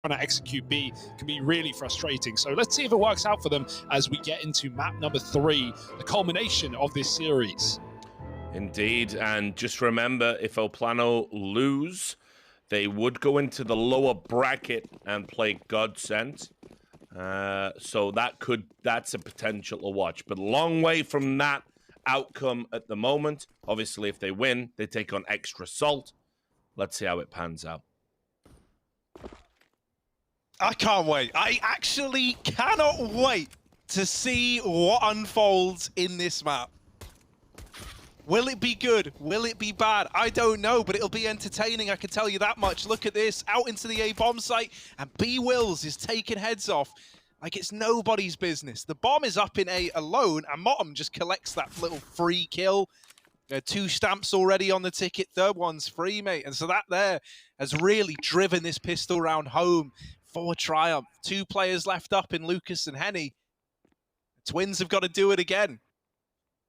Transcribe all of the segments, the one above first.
trying to execute B can be really frustrating. So let's see if it works out for them as we get into map number 3, the culmination of this series. Indeed, and just remember, if Plano lose, they would go into the lower bracket and play Godsend. So that's a potential to watch, but long way from that outcome at the moment. Obviously, if they win, they take on Extra Salt. Let's see how it pans out. I can't wait. I actually cannot wait to see what unfolds in this map. Will it be good? Will it be bad? I don't know, but it'll be entertaining, I can tell you that much. Look at this, out into the A bomb site, and B Wills is taking heads off like it's nobody's business. The bomb is up in A alone, and Motum just collects that little free kill. 2 stamps already on the ticket, 3rd one's free, mate. And so that there has really driven this pistol round home for Triumph. 2 players left up in Lucas and Henny. The Twins have got to do it again.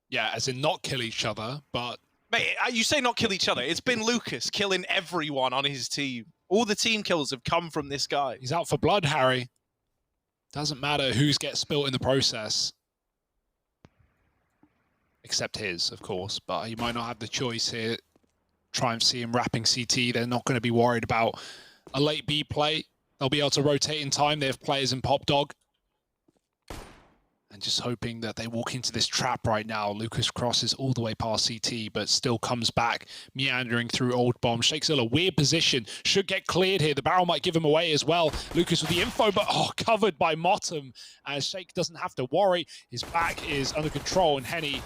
Yeah, as in not kill each other, but... Mate, you say not kill each other. It's been Lucas killing everyone on his team. All the team kills have come from this guy. He's out for blood, Harry. Doesn't matter who's gets spilt in the process. Except his, of course, but he might not have the choice here. Triumph see him wrapping CT. They're not going to be worried about a late B play. They'll be able to rotate in time. They have players in Pop Dog. And just hoping that they walk into this trap right now. Lucas crosses all the way past CT, but still comes back, meandering through Old Bomb. Shake's in a weird position. Should get cleared here. The barrel might give him away as well. Lucas with the info, but covered by Motum. As Shake doesn't have to worry. His back is under control, and Henny,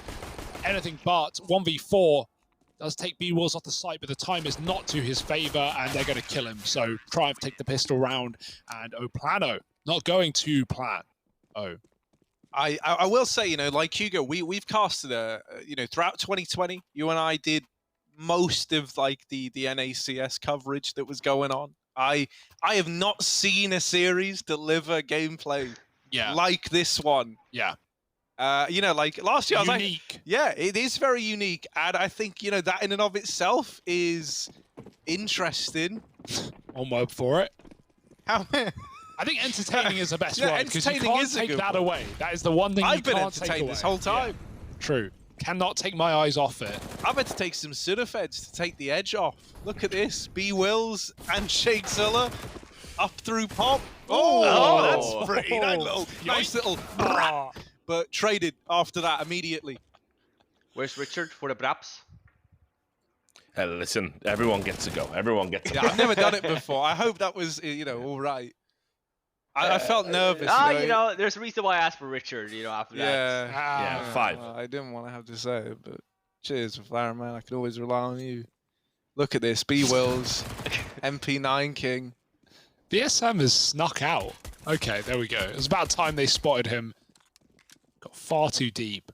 anything but 1v4. Does take B Wills off the site, but the time is not to his favor, and they're going to kill him. So Triumph take the pistol round, and Plano not going to plan. I will say, like Hugo, we've casted throughout 2020, you and I did most of like the NACS coverage that was going on. I have not seen a series deliver gameplay like this one. Yeah. Like last year, I was unique. like, yeah, it is very unique, and I think that in and of itself is interesting. One word for it. How? I think entertaining is the best word, because you can't take that away. That is the one thing you can't take away. I've been entertained this whole time. Yeah. True. Cannot take my eyes off it. I've had to take some Sudafeds to take the edge off. Look at this. B Wills and Shake Zilla up through Pop. Oh, that's pretty. Nice little brat. But traded after that immediately. Where's Richard for the Braps? Listen, everyone gets to go. Everyone gets to go. I've never done it before. I hope that was, all right. I felt nervous. There's a reason why I asked for Richard, after that. Yeah, 5. I didn't want to have to say it, but cheers for Flower Man. I can always rely on you. Look at this. B Wills, MP9 King. VSM has snuck out. Okay, there we go. It was about time they spotted him. Got far too deep.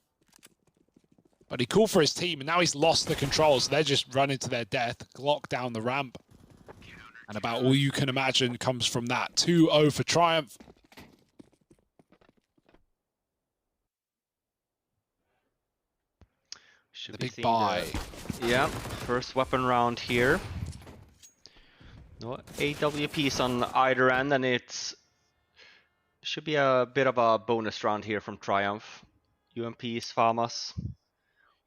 But he called for his team, and now he's lost the controls. They're just running to their death. Glock down the ramp. And about all you can imagine comes from that. 2-0 for Triumph. Should the big buy. Yeah, first weapon round here. No AWPs on either end, and it's should be a bit of a bonus round here from Triumph. UMPs, Farmers.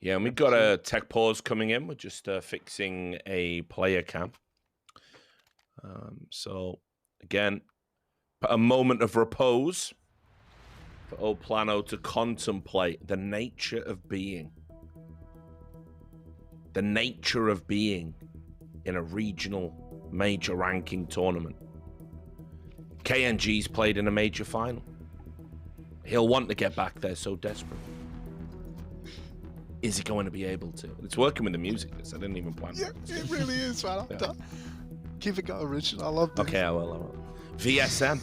Yeah, and we've got a tech pause coming in. We're just fixing a player cam. So, again, a moment of repose for Plano to contemplate the nature of being. The nature of being in a regional major ranking tournament. KNG's played in a major final. He'll want to get back there so desperate. Is he going to be able to? It's working with the music. I didn't even plan. Yeah, it really is, man. Keep it going, Richard. I love this. Okay, I will. VSM,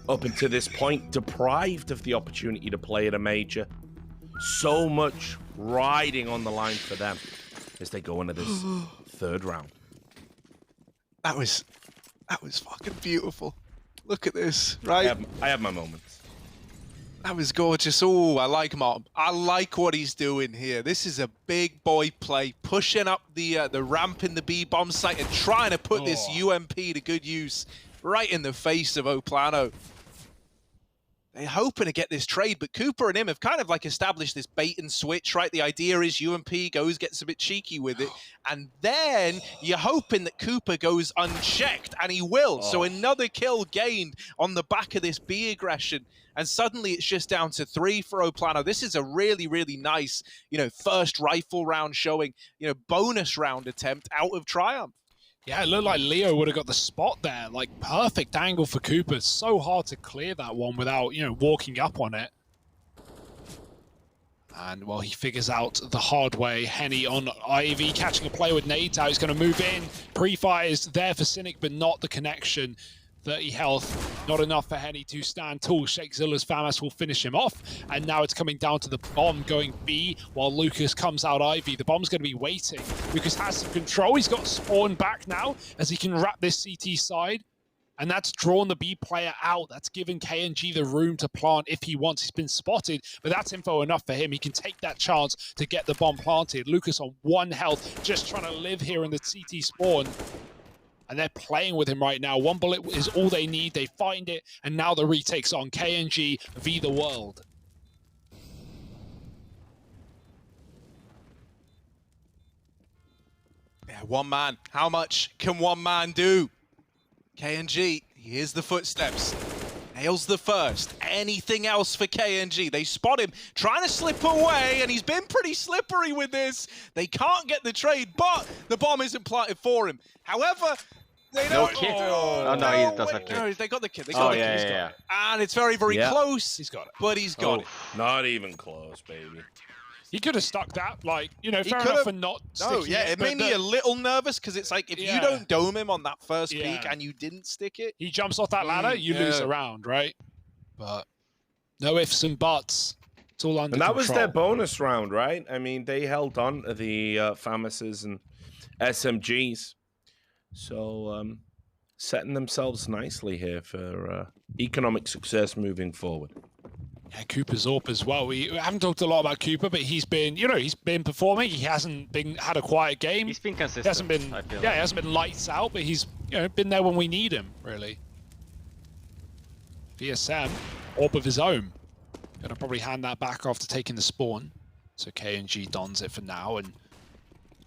up until this point, deprived of the opportunity to play at a major. So much riding on the line for them as they go into this third round. That was fucking beautiful. Look at this, right? I have my moments. That was gorgeous. Oh, I like Motum. I like what he's doing here. This is a big boy play, pushing up the ramp in the B bomb site and trying to put this UMP to good use. right in the face of Plano. They're hoping to get this trade, but Cooper and him have kind of like established this bait and switch, right? The idea is UMP goes, gets a bit cheeky with it, and then you're hoping that Cooper goes unchecked, and he will. So another kill gained on the back of this B aggression, and suddenly it's just down to 3 for Plano. This is a really, really nice, first rifle round showing, bonus round attempt out of Triumph. Yeah, it looked like Leo would have got the spot there. Like, perfect angle for Cooper. It's so hard to clear that one without, walking up on it. And, well, he figures out the hard way. Henny on Ivy, catching a play with nades out. He's going to move in. Pre-fire is there for Cynic, but not the connection. 30 health, not enough for Henny to stand tall. Shakezilla's FAMAS will finish him off, and now it's coming down to the bomb going B while Lucas comes out Ivy. The bomb's going to be waiting. Lucas has some control. He's got Spawn back now as he can wrap this CT side, and that's drawn the B player out. That's given KNG the room to plant if he wants. He's been spotted, but that's info enough for him. He can take that chance to get the bomb planted. Lucas on 1 health, just trying to live here in the CT spawn. And they're playing with him right now. 1 bullet is all they need. They find it, and now the retake's on. KNG v the world. Yeah, 1 man. How much can 1 man do? KNG, here's the footsteps. Nails the first. Anything else for KNG? They spot him trying to slip away, and he's been pretty slippery with this. They can't get the trade, but the bomb isn't planted for him. However, they don't. No kit. Oh, no, he does have kit. No, they got the kit. They got the kit. Yeah. And it's very, very close. He's got it. But he's got it. Not even close, baby. He could have stuck that, like, fair enough for not sticking it made me a little nervous, because it's like, if you don't dome him on that first peek and you didn't stick it. He jumps off that ladder, you lose a round, right? But no ifs and buts. It's all under control. And that was their bonus round, right? I mean, they held on to the FAMASes and SMGs. So, setting themselves nicely here for economic success moving forward. Yeah, Cooper's up as well. We haven't talked a lot about Cooper, but he's been, he's been performing. He hasn't had a quiet game. He's been consistent. He hasn't been, he hasn't been lights out, but he's, been there when we need him, really. VSM, orb of his own. Gonna probably hand that back after taking the spawn. So KNG dons it for now, and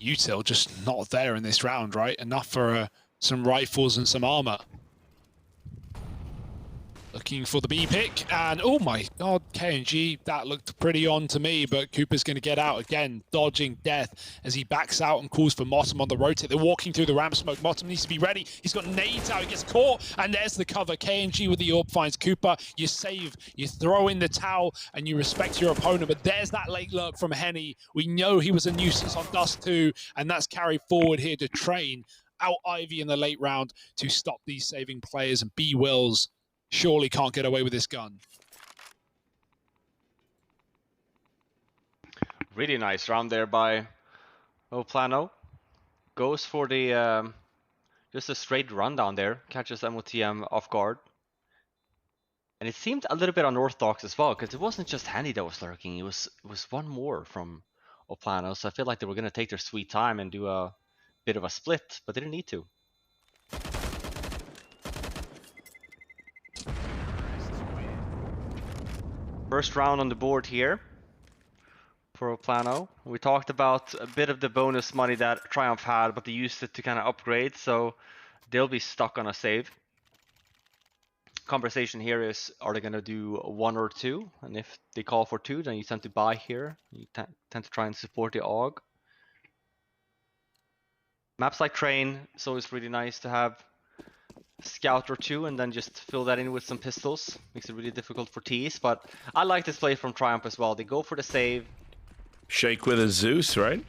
Util just not there in this round, right? Enough for some rifles and some armor. Looking for the B pick, and oh my god, KNG, that looked pretty on to me, but Cooper's going to get out again, dodging death as he backs out and calls for Motum on the rotate. They're walking through the ramp smoke. Motum needs to be ready. He's got nades out, he gets caught, and there's the cover. KNG with the orb finds Cooper. You save, you throw in the towel, and you respect your opponent, but there's that late lurk from Henny. We know he was a nuisance on Dust 2, and that's carried forward here to train out Ivy in the late round to stop these saving players, and B Wills surely can't get away with this gun. Really nice round there by Plano. Goes for the just a straight run down there. Catches MOTM off guard. And it seemed a little bit unorthodox as well, because it wasn't just Handy that was lurking. It was one more from Plano. So I feel like they were going to take their sweet time and do a bit of a split, but they didn't need to. First round on the board here for Plano. We talked about a bit of the bonus money that Triumph had, but they used it to kind of upgrade, so they'll be stuck on a save. Conversation here is, are they going to do 1 or 2? And if they call for 2, then you tend to buy here. You tend to try and support the AUG. Maps like Train, so it's really nice to have Scout or 2 and then just fill that in with some pistols. Makes it really difficult for T's, but I like this play from Triumph as well. They go for the save. Shake with a Zeus, right?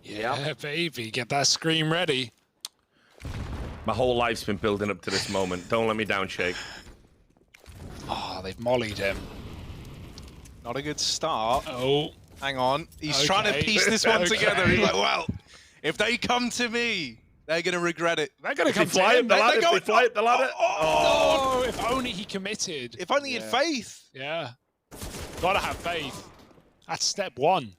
Yeah, baby, get that scream ready. My whole life's been building up to this moment. Don't let me down, Shake. Oh, they've mollied him. Not a good start. Oh. Hang on. He's trying to piece this one together. He's like, well, if they come to me, they're going to regret it. They're going to come to him. They fly up the ladder. Oh, if only he committed. If only he had faith. Yeah. Gotta have faith. That's step 1.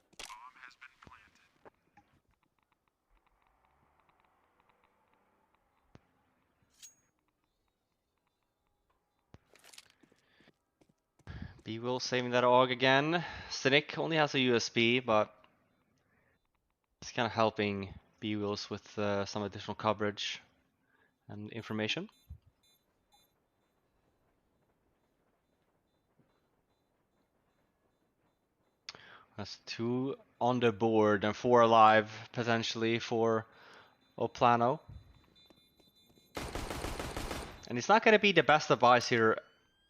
B-Will saving that AUG again. Cynic only has a USB, but it's kind of helping B-Wills with some additional coverage and information. That's 2 on the board and 4 alive potentially for Plano. And it's not going to be the best advice here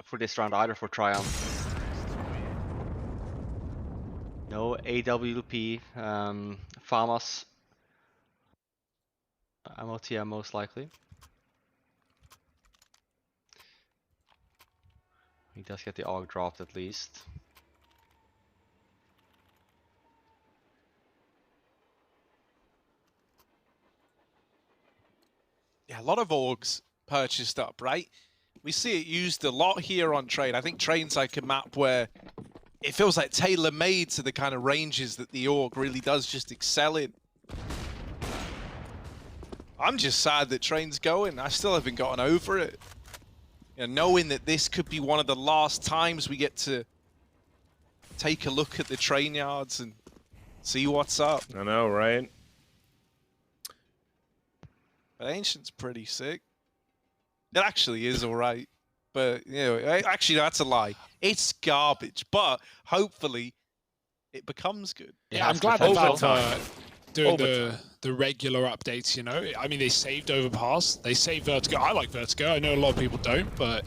for this round either for Triumph. No AWP, FAMAS, MOTM most likely. He does get the AUG dropped at least. Yeah, a lot of AUGs purchased up, right? We see it used a lot here on Train. I think Train's like a map where it feels like tailor-made to the kind of ranges that the AUG really does just excel in. I'm just sad that Train's going. I still haven't gotten over it. You know, knowing that this could be one of the last times we get to take a look at the train yards and see what's up. I know, right? But Ancient's pretty sick. It actually is all right. But, you know, actually, that's a lie. It's garbage. But hopefully, it becomes good. Yeah, I'm glad that Valve doing Overtime. the regular updates, you know. I mean, they saved Overpass. They saved Vertigo. I like Vertigo. I know a lot of people don't, but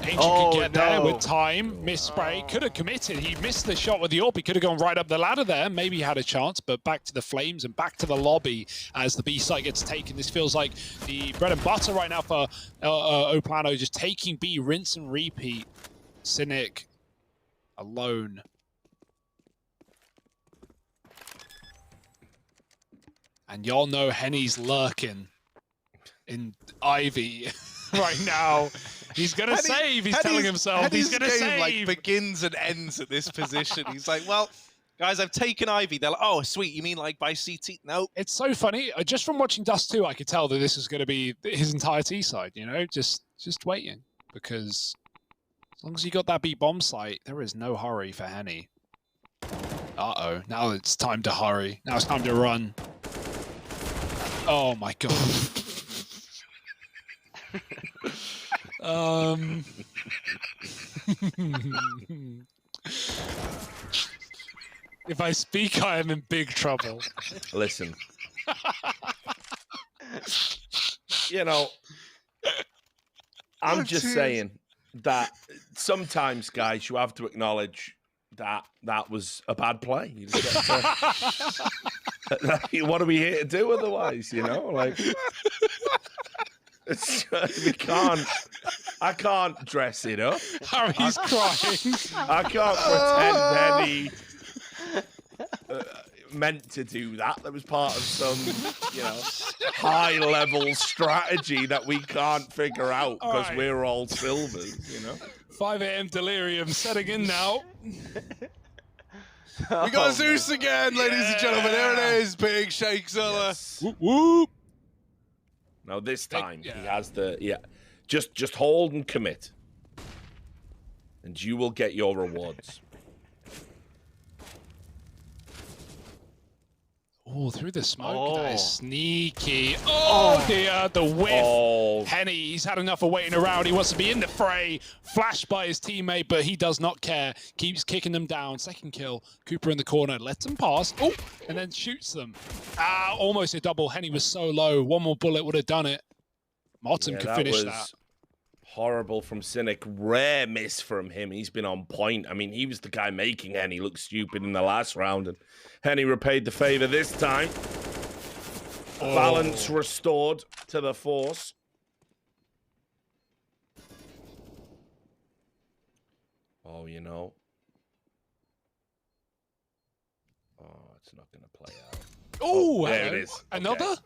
Ancient could get there with time. Missed spray. Could have committed. He missed the shot with the AWP. He could have gone right up the ladder there. Maybe he had a chance, but back to the flames and back to the lobby as the B site gets taken. This feels like the bread and butter right now for Plano, just taking B, rinse and repeat. Cynic alone. And y'all know Henny's lurking in Ivy right now. He's gonna save. He's telling himself he's gonna save. Like begins and ends at this position. He's like, well, guys, I've taken Ivy. They're like, oh, sweet. You mean like by CT? No. It's so funny. Just from watching Dust 2, I could tell that this is going to be his entire T side. You know, just waiting, because as long as you got that B bomb site, there is no hurry for Henny. Uh-oh. Now it's time to hurry. Now it's time to run. Oh my god. If I speak, I am in big trouble. Listen. You know, I'm just saying that sometimes, guys, you have to acknowledge that that was a bad play. You just get to, what are we here to do otherwise? You know, like it's, I can't dress it up. Harry's crying. I can't pretend any meant to do that. That was part of some, you know, high-level strategy that we can't figure out because we're all silvers, you know. 5 AM delirium setting in now. We got Zeus again, ladies and gentlemen. There it is, Big Shakezilla. Yes. Whoop, whoop. Now this time he has the just hold and commit, and you will get your rewards. Oh, through the smoke. That is sneaky. Oh, dear. The whiff. Oh. Henny, he's had enough of waiting around. He wants to be in the fray. Flashed by his teammate, but he does not care. Keeps kicking them down. Second kill. Cooper in the corner. Lets them pass. Oh, and then shoots them. Ah, almost a double. Henny was so low. One more bullet would have done it. Martin could finish that. Horrible from Cynic. Rare miss from him. He's been on point. I mean, he was the guy making Henny look stupid in the last round, and Henny repaid the favor this time. Balance restored to the force. Oh, you know. Oh, it's not going to play out. Oh, there it is. Another? Okay.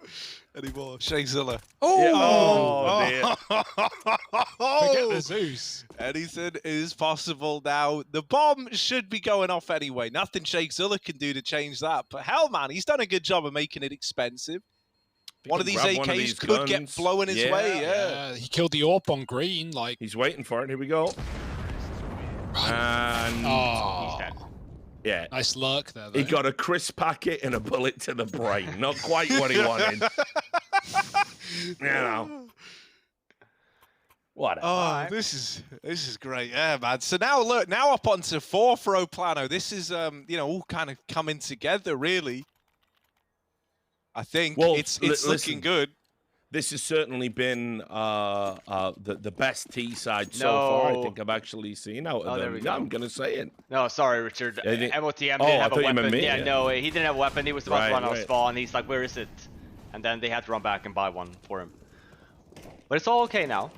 Anymore. Shakezilla. Oh, dear. Forget the Zeus. Anything is possible now. The bomb should be going off anyway. Nothing Shakezilla can do to change that. But hell, man, he's done a good job of making it expensive. One of these AKs could get blown his way. Yeah. He killed the AWP on green. Like, he's waiting for it. Here we go. Right. And Oh, He's dead. yeah, nice luck there, though. he got a crisp packet and a bullet to the brain. Not quite what he wanted. You know. Whatever. Oh, Alright. this is great, yeah, man. So now look, now up onto 4 for Plano. This is you know, all kind of coming together, really. I think Well, it's listen, looking good. This has certainly been the best T side so far I No. think I've actually seen out of Oh, there them. we No, go. I'm gonna say it. No, sorry, Richard. Yeah, they- MOTM Oh, didn't I have a thought you meant weapon. me, Yeah, yeah. no, he didn't have a weapon. He was about to run out of Right. spawn. He's like, where is it? And then they had to run back and buy one for him. But it's all okay now.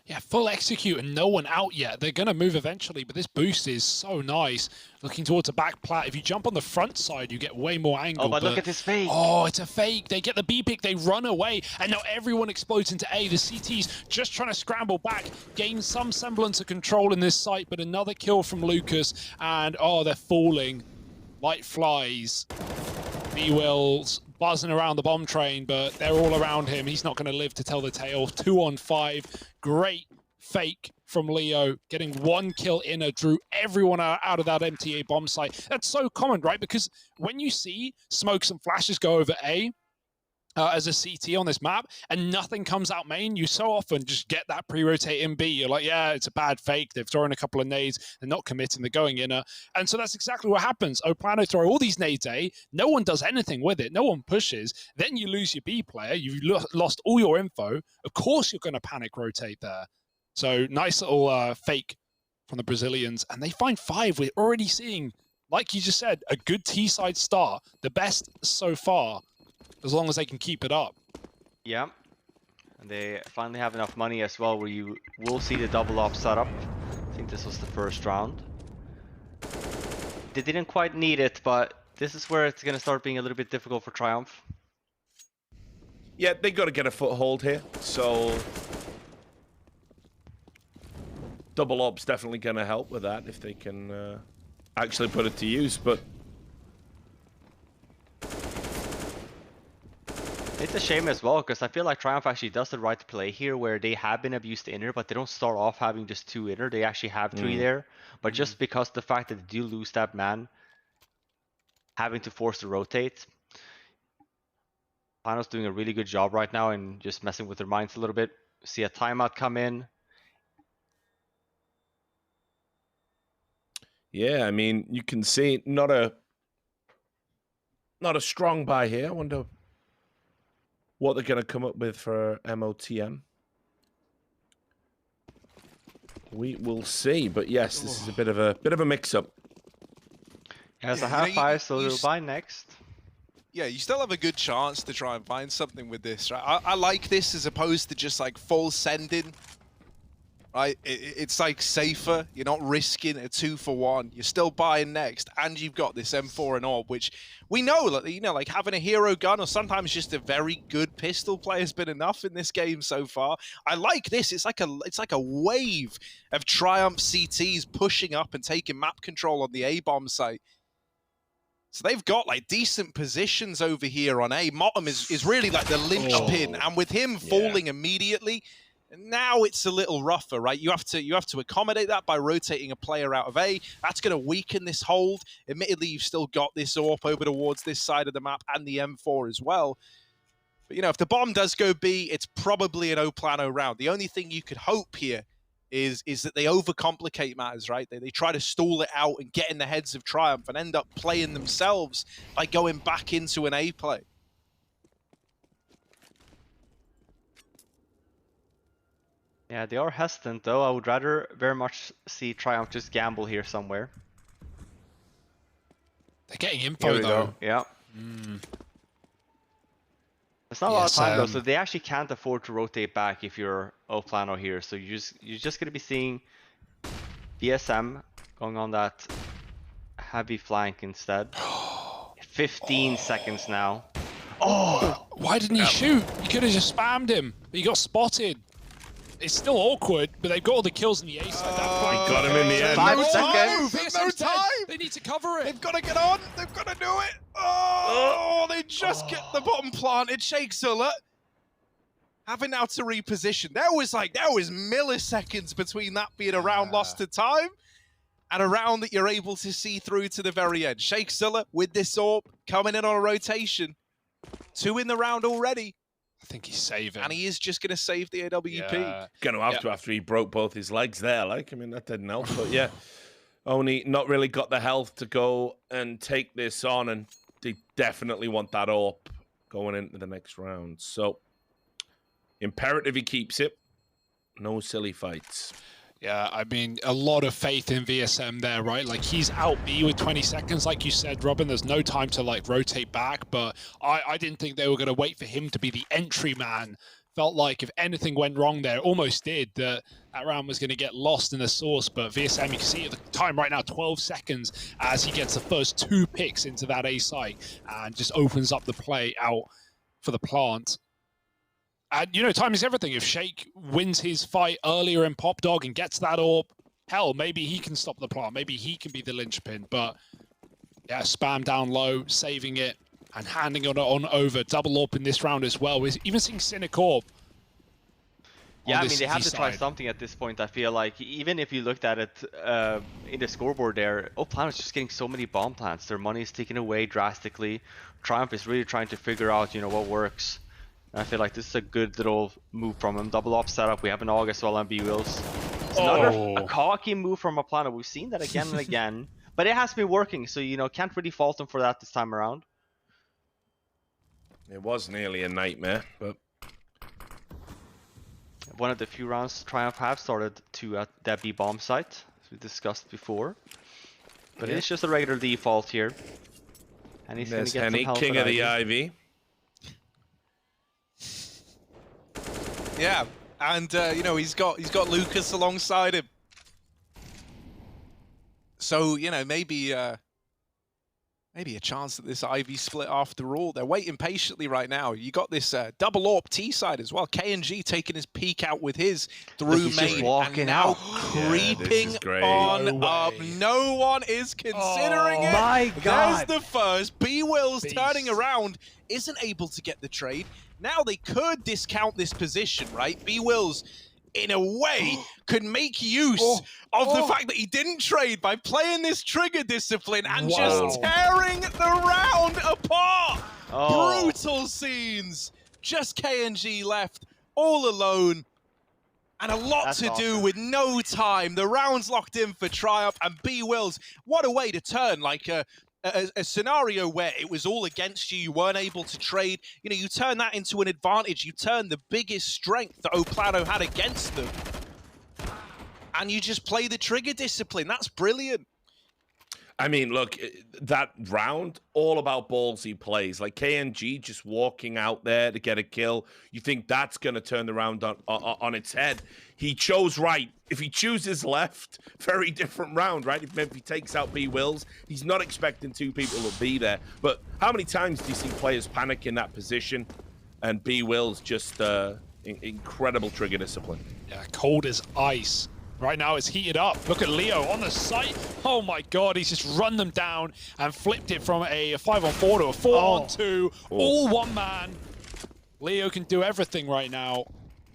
Yeah, full execute and no one out yet. They're going to move eventually, but this boost is so nice. Looking towards a back plat. If you jump on the front side, you get way more angle. Oh, but look at this fake. Oh, it's a fake. They get the B pick, they run away, and now everyone explodes into A. The CT's just trying to scramble back, gain some semblance of control in this site, but another kill from Lucas, and oh, they're falling like flies. B-Will's buzzing around the bomb train, but they're all around him. He's not going to live to tell the tale. 2 on 5. Great fake from Leo, getting 1 kill in. Drew everyone out of that MTA bomb site. That's so common, right? Because when you see smokes and flashes go over A, as a CT on this map, and nothing comes out main, you so often just get that pre-rotate in B. You're like, yeah, it's a bad fake. They've thrown a couple of nades. They're not committing. They're going in. And so that's exactly what happens. Plano throw all these nades A. No one does anything with it. No one pushes. Then you lose your B player. You've lost all your info. Of course you're going to panic rotate there. So nice little fake from the Brazilians. And they find 5. We're already seeing, like you just said, a good T-side start. The best so far. As long as they can keep it up. Yeah. And they finally have enough money as well where you will see the double up setup. I think this was the first round. They didn't quite need it, but this is where it's going to start being a little bit difficult for Triumph. Yeah, they got to get a foothold here. So double op's definitely going to help with that if they can actually put it to use. But It's a shame as well, because I feel like Triumph actually does the right play here, where they have been abused inner, but they don't start off having just 2 inner. They actually have 3 there. But just because the fact that they do lose that man, having to force to rotate, Plano's doing a really good job right now and just messing with their minds a little bit. See a timeout come in. yeah, I mean, you can see not a strong buy here. I wonder what they're going to come up with for MOTM. We will see, but yes, this is a bit of a mix-up. He has a Yeah, half you know, five, so you they'll buy next. Yeah, you still have a good chance to try and find something with this, right? I like this as opposed to just like full sending, right? It's like safer. You're not risking a 2 for 1. You're still buying next, and you've got this M4 and AWP, which we know, you know, like having a hero gun or sometimes just a very good pistol play has been enough in this game so far. I like this. It's like a wave of Triumph CTs pushing up and taking map control on the A-bomb site. So they've got like decent positions over here on A. Motum is really like the linchpin, and with him falling immediately, now it's a little rougher, right? You have to accommodate that by rotating a player out of A. That's going to weaken this hold. Admittedly, you've still got this AWP over towards this side of the map and the M4 as well. But you know, if the bomb does go B, it's probably an Plano round. The only thing you could hope here is that they overcomplicate matters, right? They try to stall it out and get in the heads of Triumph and end up playing themselves by going back into an A play. Yeah, they are hesitant though. I would rather very much see Triumph just gamble here somewhere. They're getting Here info we though. go. Yeah. It's not a lot of Yes, time though, so they actually can't afford to rotate back if you're Plano here. So you're just gonna be seeing DSM going on that heavy flank instead. 15 seconds now. Oh, why didn't he shoot? He could have just spammed him. But he got spotted. It's still awkward, but they've got all the kills in the A side. That point. Got him in the end. 5 No seconds. time! No time! They need to cover it. They've got to get on. They've got to do it. Oh, they just get the bottom planted. Shakes alert. having now to reposition. There was milliseconds between that being a round lost to time and a round that you're able to see through to the very end. Sheikh Zilla with this AWP coming in on a rotation. 2 in the round already. I think he's saving. And he is just going to save the AWP. Yeah. Gonna have to after he broke both his legs there. Like, I mean, that didn't help. But yeah, only not really got the health to go and take this on. And they definitely want that AWP going into the next round. So imperative he keeps it. No silly fights. Yeah, I mean, a lot of faith in VSM there, right? Like, he's out B with 20 seconds, like you said, Robin. There's no time to, like, rotate back, but I didn't think they were going to wait for him to be the entry man. Felt like if anything went wrong there, almost did, that round was going to get lost in the source, but VSM, you can see at the time right now, 12 seconds as he gets the first 2 picks into that A site and just opens up the play out for the plant. And, you know, time is everything. If Sheikh wins his fight earlier in Pop Dog and gets that AWP, hell, maybe he can stop the plant. Maybe he can be the linchpin. But, yeah, spam down low, saving it, and handing it on over. Double AWP in this round as well. We're even seeing Cynic AWP. Yeah, I mean, they have to try something at this point, I feel like. Even if you looked at it in the scoreboard there, Plano is just getting so many bomb plants. Their money is taken away drastically. Triumph is really trying to figure out, you know, what works. I feel like this is a good little move from him. Double up setup. We have an AUG as well on B-Wills. It's another a cocky move from Plano. We've seen that again and again. But it has been working, so, you know, can't really fault him for that this time around. It was nearly a nightmare, but... One of the few rounds Triumph have started to at that B bomb site, as we discussed before. But it's just a regular default here. And he's going to get Henny, some help. king of the Ivy. Yeah, and you know, he's got Lucas alongside him. So, you know, maybe a chance at this Ivy split after all. They're waiting patiently right now. You got this double AWP T side as well. KNG taking his peek out with his through main and now creeping on up. No one is considering it. My God. There's the first. B-Wills turning around, isn't able to get the trade. Now they could discount this position, right? B-Wills, in a way, could make use of the fact that he didn't trade by playing this trigger discipline and just tearing the round apart. Brutal scenes. Just KNG left all alone. And a lot to do with no time. The round's locked in for Triumph and B-Wills. What a way to turn, like a scenario where it was all against you, you weren't able to trade. You know, you turn that into an advantage. You turn the biggest strength that Plano had against them. And you just play the trigger discipline. That's brilliant. I mean, look, that round, all about ballsy plays. Like KNG just walking out there to get a kill. You think that's going to turn the round on its head. He chose right. If he chooses left, very different round, right? If he takes out B-Wills, he's not expecting 2 people to be there. But how many times do you see players panic in that position? And B-Wills just incredible trigger discipline. Yeah, cold as ice. Right now it's heated up. Look at Leo on the site. Oh my God, he's just run them down and flipped it from a 5-on-4 to a 4-on-2. All one man. Leo can do everything right now.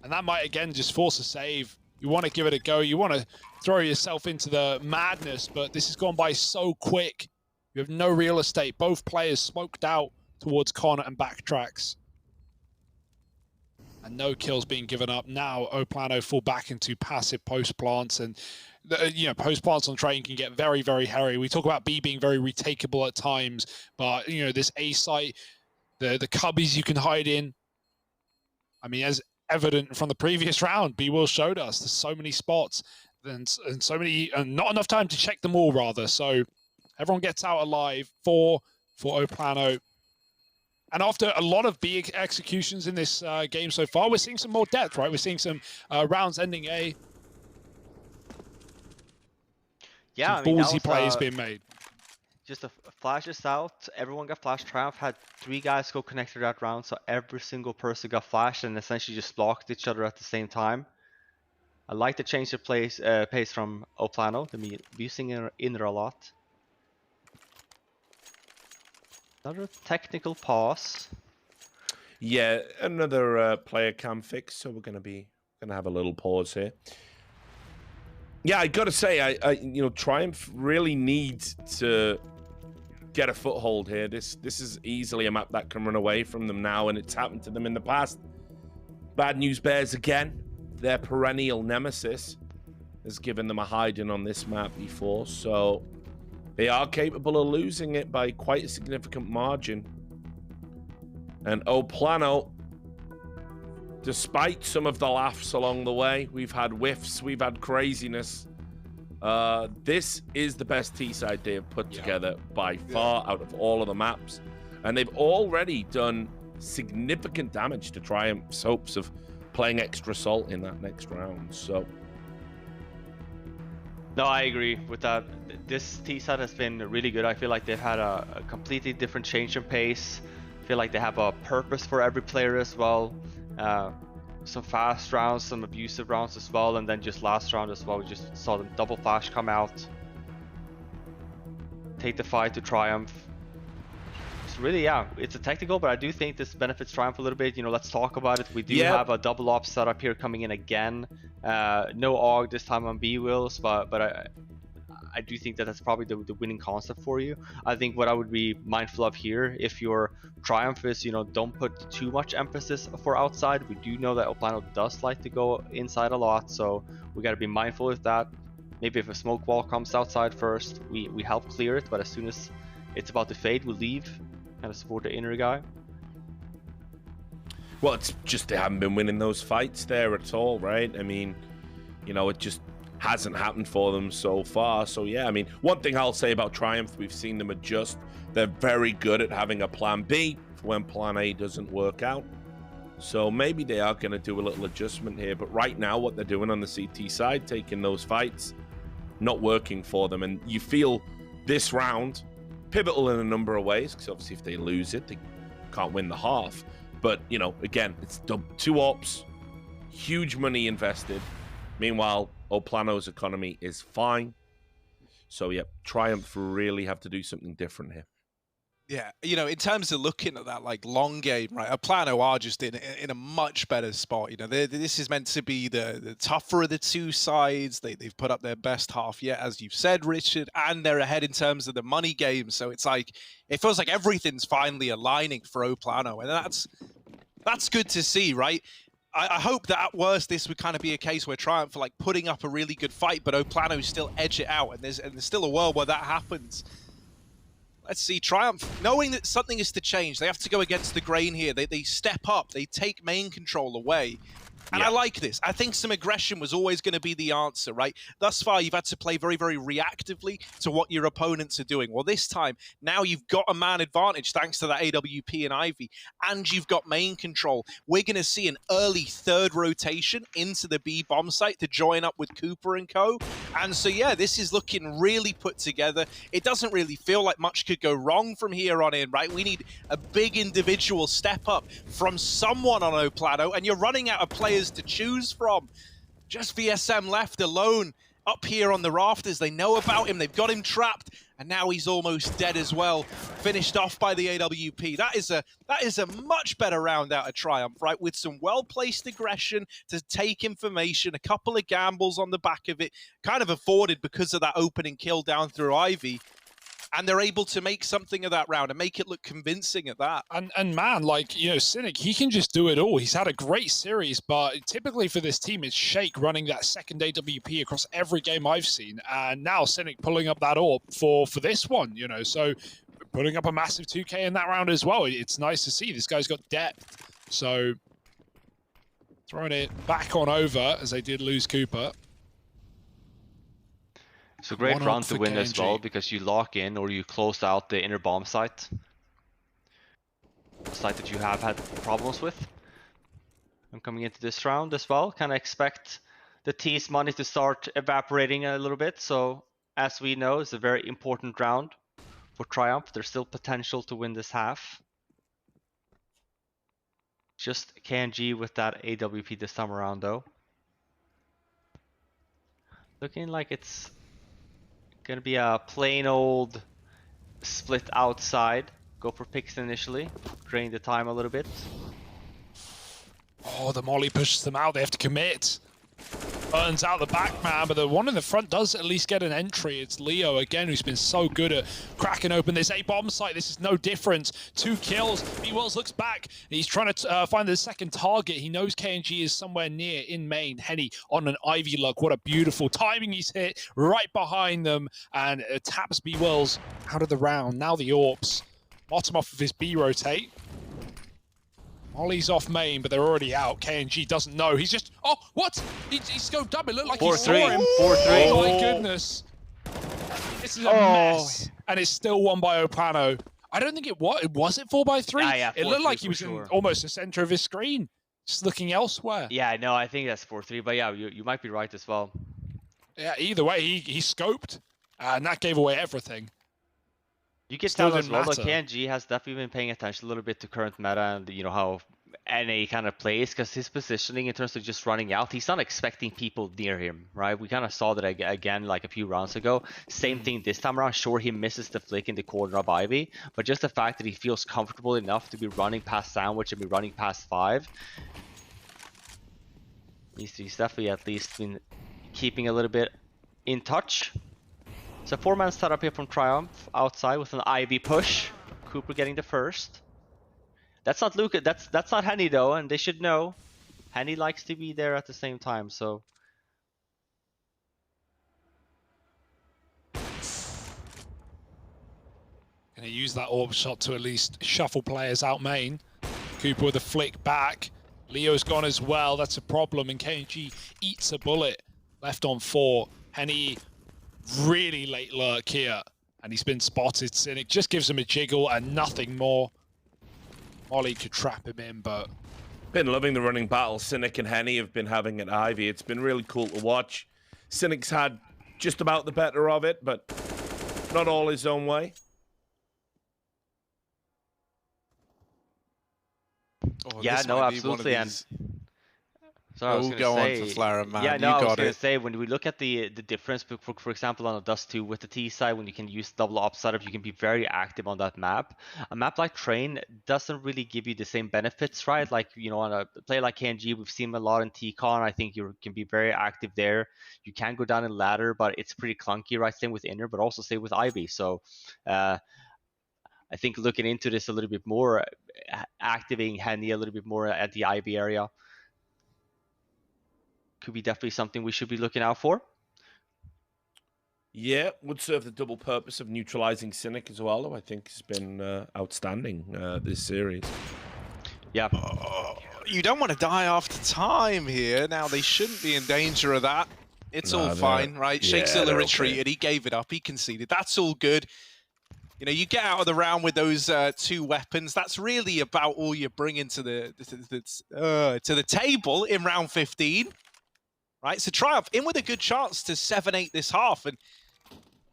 And that might, again, just force a save. You want to give it a go. You want to throw yourself into the madness, but this has gone by so quick. You have no real estate. Both players smoked out towards Connor and backtracks. And no kills being given up. Now Plano fall back into passive post plants, and you know, post plants on train can get very, very hairy. We talk about B being very retakeable at times, but you know, this A site, the cubbies you can hide in. I mean, as evident from the previous round, B-Will showed us there's so many spots and so many, and not enough time to check them all, rather. So everyone gets out alive for Plano. And after a lot of big executions in this game so far, we're seeing some more depth, right? We're seeing some rounds ending A. Yeah, some ballsy plays being made. Just a flashes out. Everyone got flashed. Triumph had 3 guys go connect to that round, so every single person got flashed and essentially just blocked each other at the same time. I like the change of pace from Plano. They're using in there a lot. Another technical pause. Yeah, another player cam fix, so we're gonna have a little pause here. Yeah, I gotta say, I Triumph really needs to get a foothold here. This is easily a map that can run away from them now, and it's happened to them in the past. Bad News Bears again, their perennial nemesis, has given them a hiding on this map before, so they are capable of losing it by quite a significant margin. And Plano, despite some of the laughs along the way, we've had whiffs, we've had craziness. This is the best T-side they have put together by far out of all of the maps. And they've already done significant damage to Triumph's hopes of playing extra salt in that next round. So, no, I agree with that. This T-side has been really good. I feel like they've had a completely different change in pace. I feel like they have a purpose for every player as well. Some fast rounds, some abusive rounds as well, and then just last round as well, we just saw them double flash come out, take the fight to Triumph. It's really, it's a technical, but I do think this benefits Triumph a little bit. Let's talk about it. We do have a double op setup here coming in again. No AUG this time on B wheels, but I do think that that's probably the winning concept for you. I think what I would be mindful of here, if your Triumph is, don't put too much emphasis for outside. We do know that Plano does like to go inside a lot, so we got to be mindful of that. Maybe if a smoke wall comes outside first, we help clear it, but as soon as it's about to fade, we leave, kind of support the inner guy. Well, it's just they haven't been winning those fights there at all, right? I mean, it just hasn't happened for them so far. So yeah, I mean, one thing I'll say about Triumph, we've seen them adjust. They're very good at having a plan B for when plan A doesn't work out. So maybe they are going to do a little adjustment here. But right now, what they're doing on the CT side, taking those fights, not working for them. And you feel this round pivotal in a number of ways, because obviously if they lose it, they can't win the half. But, again, it's 2 ops, huge money invested. Meanwhile, Plano's economy is fine. So, yeah, Triumph really have to do something different here. Yeah, in terms of looking at that long game, right? Plano are just in a much better spot. This is meant to be the tougher of the two sides. They've put up their best half yet, as you've said, Richard, and they're ahead in terms of the money game. So it's it feels like everything's finally aligning for Plano, and that's good to see, right? I hope that at worst this would kind of be a case where Triumph are putting up a really good fight, but Plano still edge it out, and there's still a world where that happens. Let's see, Triumph, knowing that something is to change, they have to go against the grain here. They step up, they take main control away. And I like this. I think some aggression was always going to be the answer, right? Thus far, you've had to play very, very reactively to what your opponents are doing. Well, this time, now you've got a man advantage thanks to that AWP and Ivy, and you've got main control. We're going to see an early third rotation into the B bomb site to join up with Cooper and co. And so, yeah, this is looking really put together. It doesn't really feel like much could go wrong from here on in, right? We need a big individual step up from someone on Plano, and you're running out of players to choose from. Just VSM left alone up here on the rafters. They know about him, they've got him trapped, and now he's almost dead as well. Finished off by the AWP. That is a much better round out of Triumph, right? With some well-placed aggression to take information, a couple of gambles on the back of it, kind of afforded because of that opening kill down through Ivy. And they're able to make something of that round and make it look convincing at that. And man, Cynic, he can just do it all. He's had a great series, but typically for this team, it's Shake running that second AWP across every game I've seen. And now Cynic pulling up that AWP for this one, so putting up a massive 2K in that round as well. It's nice to see. This guy's got depth. So throwing it back on over as they did lose Cooper. It's a great round to win as well, because you lock in or you close out the inner bomb site. The site that you have had problems with. I'm coming into this round as well. Kind of expect the T's money to start evaporating a little bit. So as we know, it's a very important round for Triumph. There's still potential to win this half. Just KNG with that AWP this time around though. Looking like it's gonna be a plain old split outside. Go for picks initially, drain the time a little bit. Oh, the molly pushes them out. They have to commit. Burns out the back man, but the one in the front does at least get an entry. It's Leo again, who's been so good at cracking open this A-bomb site. This is no different. 2 kills. B-Wells looks back. He's trying to find the second target. He knows KNG is somewhere near in main. Henny on an Ivy lug. What a beautiful timing he's hit right behind them, and taps B-Wells out of the round. Now the AWPs. Bottom off of his B-rotate. Molly's off main, but they're already out. KNG doesn't know. He's just... Oh, what? He scoped up. It looked like he saw him. 4-3. Oh, my goodness. This is a mess. And it's still won by Plano. I don't think it was. Was it 4x3? Yeah, it looked like he was sure. in almost the center of his screen, just looking elsewhere. Yeah, no, I think that's 4-3, but yeah, you might be right as well. Yeah, either way, he scoped, and that gave away everything. You can Still tell as well, didn't like matter. KNG has definitely been paying attention a little bit to current meta and how NA kind of plays, because his positioning in terms of just running out, he's not expecting people near him, right? We kind of saw that again like a few rounds ago. Same thing this time around. Sure, he misses the flick in the corner of Ivy, but just the fact that he feels comfortable enough to be running past Sandwich and be running past 5. He's definitely at least been keeping a little bit in touch. So 4-man setup here from Triumph outside with an Ivy push. Cooper getting the first. That's not Luca. That's not Henny though, and they should know. Henny likes to be there at the same time, so. Gonna use that AWP shot to at least shuffle players out main. Cooper with a flick back. Leo's gone as well. That's a problem, and KNG eats a bullet. Left on 4. Henny really late lurk here, and he's been spotted. Cynic just gives him a jiggle and nothing more. Molly could trap him in, but... Been loving the running battle Cynic and Henny have been having at Ivy. It's been really cool to watch. Cynic's had just about the better of it, but not all his own way. Oh, Yeah, this no, might be one of absolutely, and these- so I was Oh, gonna go on say, for Flare, man. yeah, You no, I was got gonna it. say when we look at the difference, for example, on a Dust 2 with the T side, when you can use double op setup, you can be very active on that map. A map like Train doesn't really give you the same benefits, right? Like on a play like KNG, we've seen him a lot in T-Con. I think you can be very active there. You can go down in ladder, but it's pretty clunky, right? Same with Inner, but also same with Ivy. So. I think looking into this a little bit more, activating Henny a little bit more at the Ivy area could be definitely something we should be looking out for. Yeah, would serve the double purpose of neutralizing Cynic as well, who I think has been outstanding this series. Yeah. You don't want to die after time here. Now, they shouldn't be in danger of that. It's all fine, right? yeah, Shakesilla they're retreated. okay. He gave it up. He conceded. That's all good. You get out of the round with those 2 weapons. That's really about all you're bringing to the table in round 15, right? So Triumph in with a good chance to 7-8 this half, and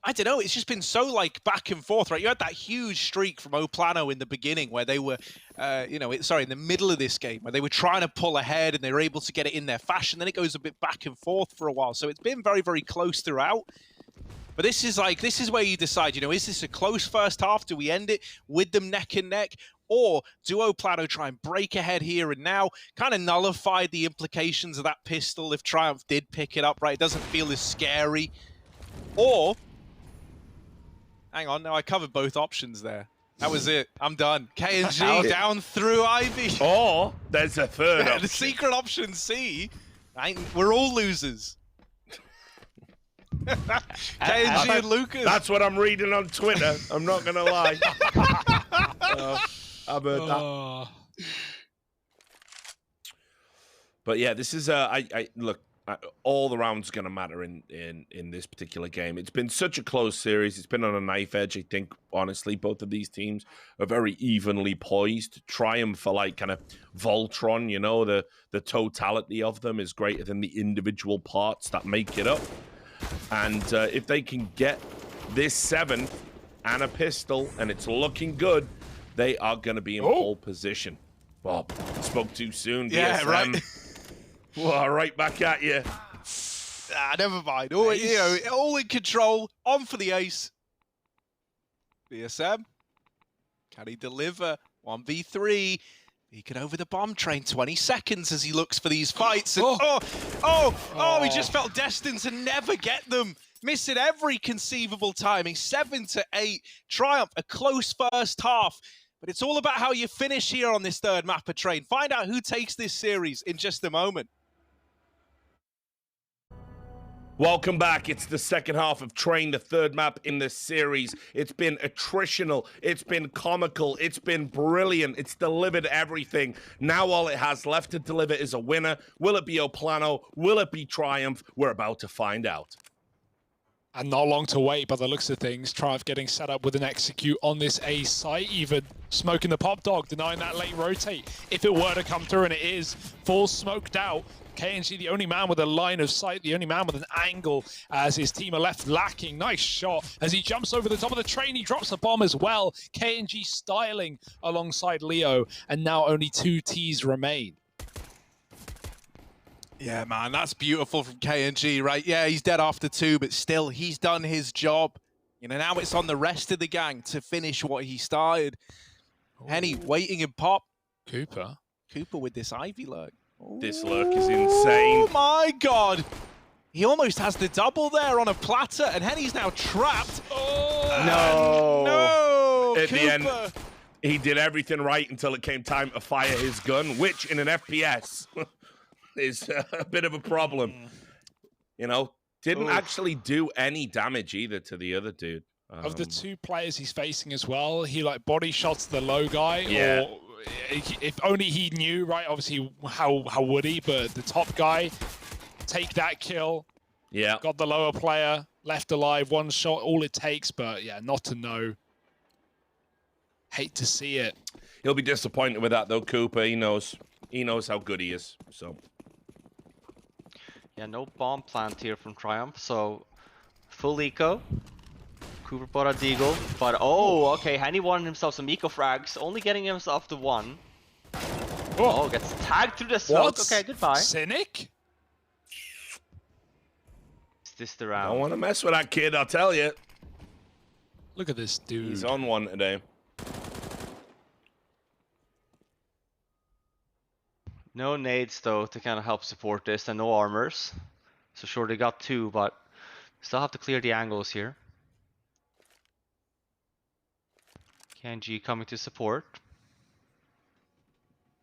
I don't know. It's just been so back and forth, right? You had that huge streak from Plano in the beginning where they were, in the middle of this game where they were trying to pull ahead and they were able to get it in their fashion. Then it goes a bit back and forth for a while. So it's been very, very close throughout. But this is where you decide, is this a close first half? Do we end it with them neck and neck? Or do Plano try and break ahead here and now, kind of nullify the implications of that pistol if Triumph did pick it up, right? It doesn't feel as scary. Or, hang on, no, I covered both options there. That was it. I'm done. KNG down through Ivy. Or there's a third option. The secret option C. We're all losers. KNG and Lucas. That's what I'm reading on Twitter. I'm not gonna lie. I've heard that. But yeah, this is look. All the rounds going to matter in this particular game. It's been such a close series. It's been on a knife edge. I think, honestly, both of these teams are very evenly poised. Triumph for kind of Voltron, the totality of them is greater than the individual parts that make it up. And if they can get this 7th and a pistol, and it's looking good, they are going to be in pole position. Well, spoke too soon. Yeah, DSM. right. Well, right back at you. Never mind. All in control. On for the ace. DSM. Can he deliver? 1v3. Beacon over the bomb train, 20 seconds as he looks for these fights. And he just felt destined to never get them. Missing every conceivable timing. 7-8. Triumph, a close first half. But it's all about how you finish here on this third map of Train. Find out who takes this series in just a moment. Welcome back. It's the second half of Train, the third map in this series. It's been attritional. It's been comical. It's been brilliant. It's delivered everything. Now all it has left to deliver is a winner. Will it be Plano? Will it be Triumph? We're about to find out. And not long to wait by the looks of things. Triumph getting set up with an execute on this A site, even smoking the pop dog, denying that late rotate. If it were to come through, and it is full smoked out, KNG the only man with a line of sight, the only man with an angle as his team are left lacking. Nice shot as he jumps over the top of the train. He drops the bomb as well. KNG styling alongside Leo, and now only 2 Ts remain. Yeah, man, that's beautiful from KNG, right? Yeah, he's dead after 2, but still, he's done his job. You know, now it's on the rest of the gang to finish what he started. Henny waiting in pop. Cooper with this Ivy lurk. This lurk is insane. Oh my god! He almost has the double there on a platter, and Henny's now trapped. Oh, no! At Cooper. the end, he did everything right until it came time to fire his gun, which in an FPS is a bit of a problem. You know, didn't actually do any damage either to the other dude. Of the 2 players he's facing as well, he like body shots the low guy, Yeah. or if only he knew, right? Obviously, how would he? But the top guy, take that kill. Yeah. Got the lower player left alive, 1 shot, all it takes. But yeah, not to know. Hate to see it. He'll be disappointed with that though, Cooper. He knows how good he is. So yeah, no bomb plant here from Triumph, so full eco. Cooper bought a deagle, but okay, Henny wanted himself some eco frags, only getting himself the 1. Oh, gets tagged through the smoke. Okay, goodbye. Cynic? Is this the I round? don't want to mess with that kid, I'll tell you. Look at this dude. He's on one today. No nades though to kind of help support this, and no armors. So sure, they got 2, but still have to clear the angles here. KNG coming to support.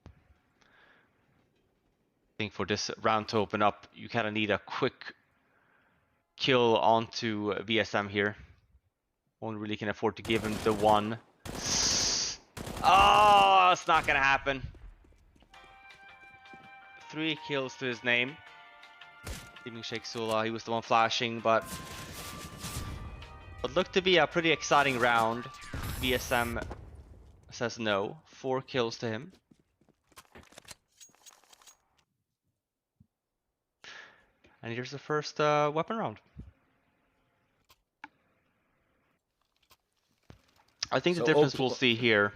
I think for this round to open up, you kind of need a quick kill onto VSM here. Only really can afford to give him the 1. Oh, it's not gonna happen. 3 kills to his name. Leaving Sheikh Sula, he was the one flashing, but what looked to be a pretty exciting round. VSM says no. 4 kills to him. And here's the first weapon round. I think the difference we'll see here,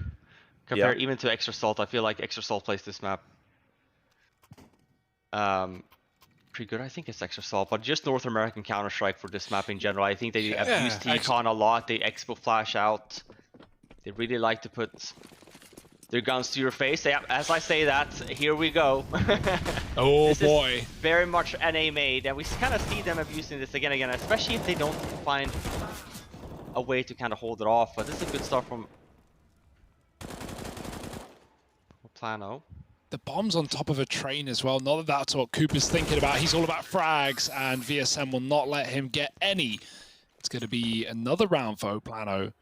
compared even to Extra Salt, I feel like Extra Salt plays this map pretty good. I think it's Extra Salt, but just North American Counter-Strike for this map in general. I think they abuse T-Con a lot. They expo flash out. They really like to put their guns to your face. Yeah, as I say that, here we go. Oh this boy. Is very much NA made, and we kind of see them abusing this again and again, especially if they don't find a way to kind of hold it off. But this is a good start from Plano. The bomb's on top of a train as well. Not that that's what Cooper's thinking about. He's all about frags, and VSM will not let him get any. It's going to be another round for Plano.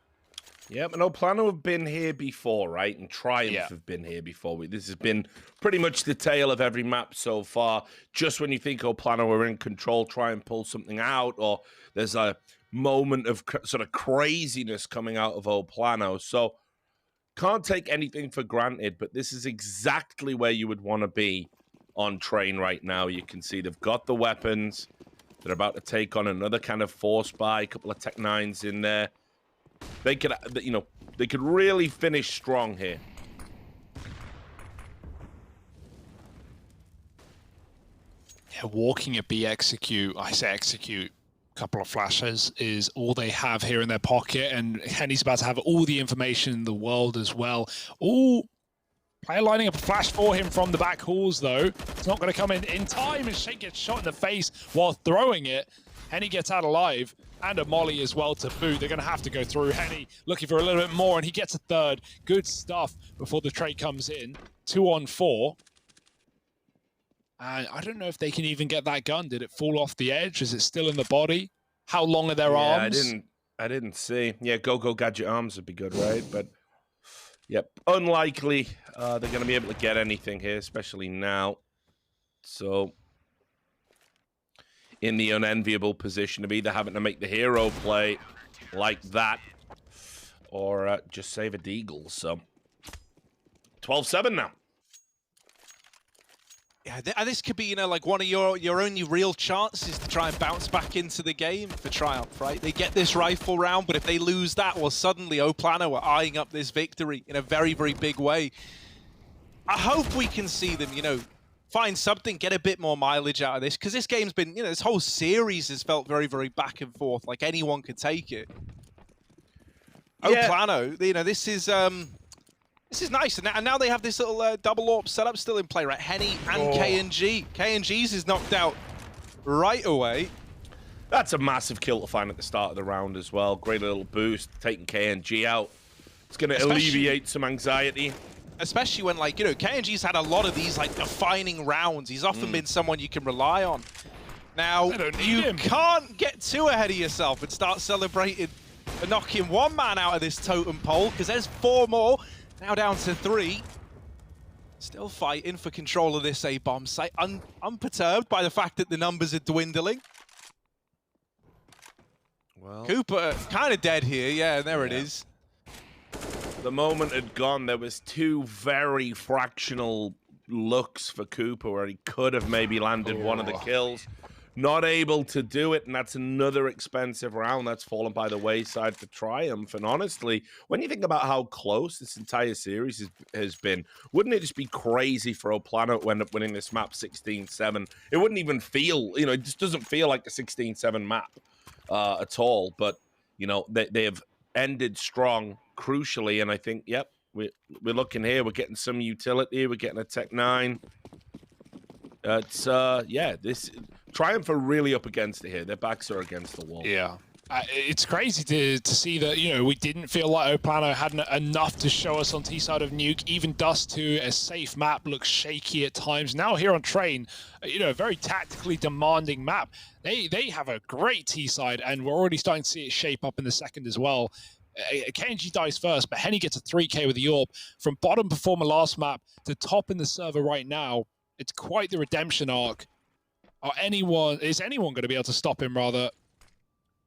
Yeah, but Plano have been here before, right? And Triumph have been here before. This has been pretty much the tale of every map so far. Just when you think Plano are in control, try and pull something out, or there's a moment of sort of craziness coming out of Plano. So can't take anything for granted, but this is exactly where you would want to be on Train right now. You can see they've got the weapons. They're about to take on another kind of force buy, a couple of Tech 9s in there. They could, they could really finish strong here. Yeah, walking a B execute, I say execute, couple of flashes is all they have here in their pocket, and Henny's about to have all the information in the world as well. All Player lining up a flash for him from the back halls, though. It's not going to come in time, and Shake gets shot in the face while throwing it. Henny gets out alive, and a molly as well to boot. They're going to have to go through. Henny looking for a little bit more, and he gets a third. Good stuff before the trade comes in. 2 on 4. And I don't know if they can even get that gun. Did it fall off the edge? Is it still in the body? How long are their arms? I didn't see. Yeah, go gadget arms would be good, right? But yep, unlikely they're going to be able to get anything here, especially now. So in the unenviable position of either having to make the hero play like that or just save a deagle. So 12-7 now. Yeah, this could be, you know, like one of your only real chances to try and bounce back into the game for Triumph, right? They get this rifle round, but if they lose that, well, suddenly Plano are eyeing up this victory in a very, very big way. I hope we can see them, you know, find something, get a bit more mileage out of this, because this game's been, you know, this whole series has felt very, very back and forth, like anyone could take it. Yeah. Plano, you know, this is nice, and now they have this little double AWP setup still in play, right? Henny and KNG. KNG's is knocked out right away. That's a massive kill to find at the start of the round as well. Great little boost, taking KNG out. It's going to alleviate some anxiety. Especially when, like, you know, KNG's had a lot of these, like, defining rounds. He's often been someone you can rely on. Now, you can't get too ahead of yourself and start celebrating for knocking one man out of this totem pole, because there's 4 more. Now down to 3. Still fighting for control of this A-bomb site. Unperturbed by the fact that the numbers are dwindling. Well, Cooper kind of dead here. Yeah, there it is. The moment had gone. There was 2 very fractional looks for Cooper where he could have maybe landed one of the kills. Not able to do it, and that's another expensive round that's fallen by the wayside for Triumph. And honestly, when you think about how close this entire series has been, wouldn't it just be crazy for Plano to end up winning this map 16-7? It wouldn't even feel, you know, it just doesn't feel like a 16-7 map at all. But, you know, they have ended strong, crucially, and I think, yep, we're looking here. We're getting some utility. We're getting a Tech 9. It's, yeah, this... Triumph are really up against it here. Their backs are against the wall. Yeah. It's crazy to see that, you know, we didn't feel like Plano had enough to show us on T-side of Nuke. Even Dust 2, a safe map, looks shaky at times. Now here on Train, you know, a very tactically demanding map. They have a great T-side, and we're already starting to see it shape up in the second as well. KNG dies first, but Henny gets a 3K with the AWP. From bottom performer last map to top in the server right now, it's quite the redemption arc. Is anyone going to be able to stop him, rather?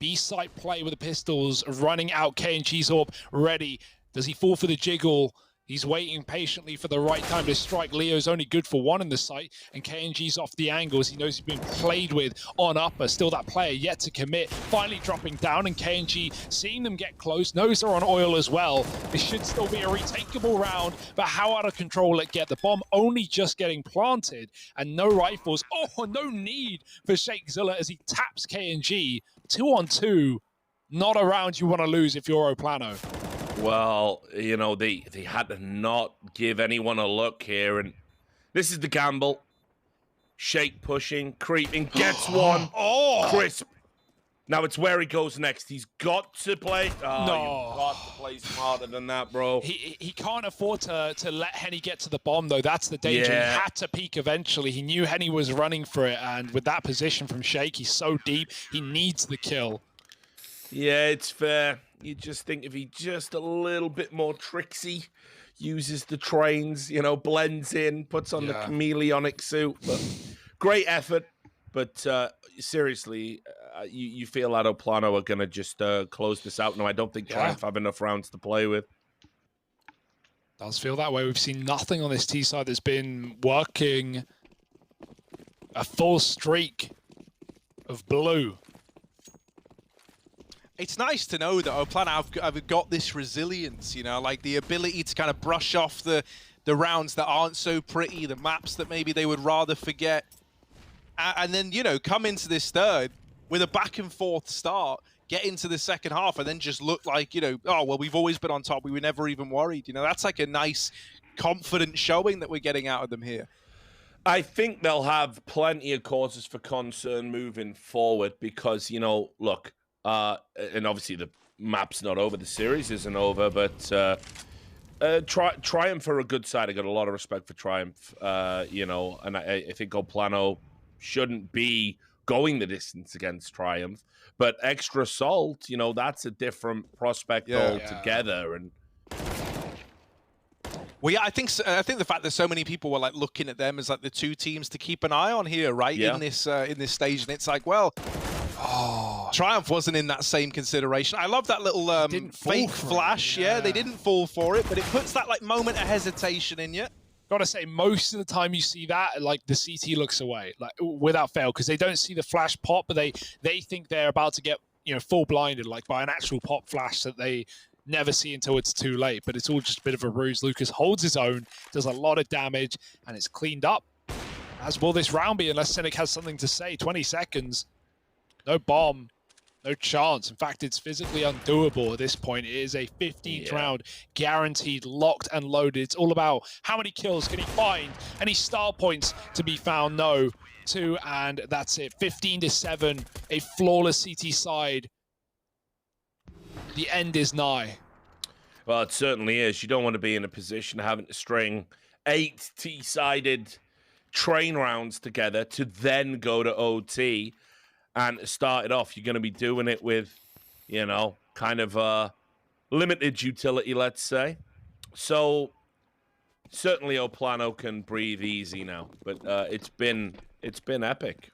B-site play with the pistols, running out KNG's AWP, ready. Does he fall for the jiggle? He's waiting patiently for the right time to strike. Leo's only good for 1 in the site, and KNG's off the angles. He knows he's been played with on upper. Still that player yet to commit. Finally dropping down, and KNG, seeing them get close, knows they're on oil as well. This should still be a retakeable round, but how out of control will it get? The bomb only just getting planted, and no rifles. Oh, no need for Shakezilla as he taps KNG. 2 on 2. Not a round you want to lose if you're Plano. Well, you know, they had to not give anyone a look here, and this is the gamble. Shake pushing, creeping, gets one. Crisp. Now it's where he goes next. He's got to play. Oh, no. You've got to play smarter than that, bro. He can't afford to let Henny get to the bomb, though. That's the danger. Yeah. He had to peek eventually. He knew Henny was running for it, and with that position from Shake, he's so deep, he needs the kill. Yeah, it's fair. You just think if he just a little bit more tricksy, uses the trains, you know, blends in, puts on the chameleonic suit. But great effort. But seriously, you feel that Plano are going to just close this out. No, I don't think Triumph have enough rounds to play with. Does feel that way. We've seen nothing on this T side that's been working a full streak of blue. It's nice to know that Plano have got this resilience, you know, like the ability to kind of brush off the rounds that aren't so pretty, the maps that maybe they would rather forget. And then, you know, come into this third with a back and forth start, get into the second half, and then just look like, you know, oh, well, we've always been on top. We were never even worried. You know, that's like a nice confident showing that we're getting out of them here. I think they'll have plenty of causes for concern moving forward because, look, and obviously the map's not over, the series isn't over, but Triumph are a good side. I got a lot of respect for Triumph, and I think Plano shouldn't be going the distance against Triumph. But Extra Salt, that's a different prospect altogether. And well, yeah, I think the fact that so many people were like looking at them as like the two teams to keep an eye on here, right? Yeah. In this stage, and it's like, well, Triumph wasn't in that same consideration. I love that little fake flash. Yeah, they didn't fall for it, but it puts that like moment of hesitation in you. Gotta say, most of the time you see that, like the CT looks away, like without fail, because they don't see the flash pop, but they think they're about to get full blinded, like by an actual pop flash that they never see until it's too late. But it's all just a bit of a ruse. Lucas holds his own, does a lot of damage, and it's cleaned up. As will this round be, unless Cynic has something to say. 20 seconds, no bomb, no chance. In fact, it's physically undoable at this point. It is a 15th round, guaranteed, locked and loaded. It's all about how many kills can he find, any star points to be found. No, 2, and that's it. 15-7, a flawless CT side. The end is nigh. Well, it certainly is. You don't want to be in a position having to string 8 T-sided train rounds together to then go to OT. And to start it off, you're going to be doing it with, kind of limited utility, let's say. So certainly Plano can breathe easy now, but it's been epic.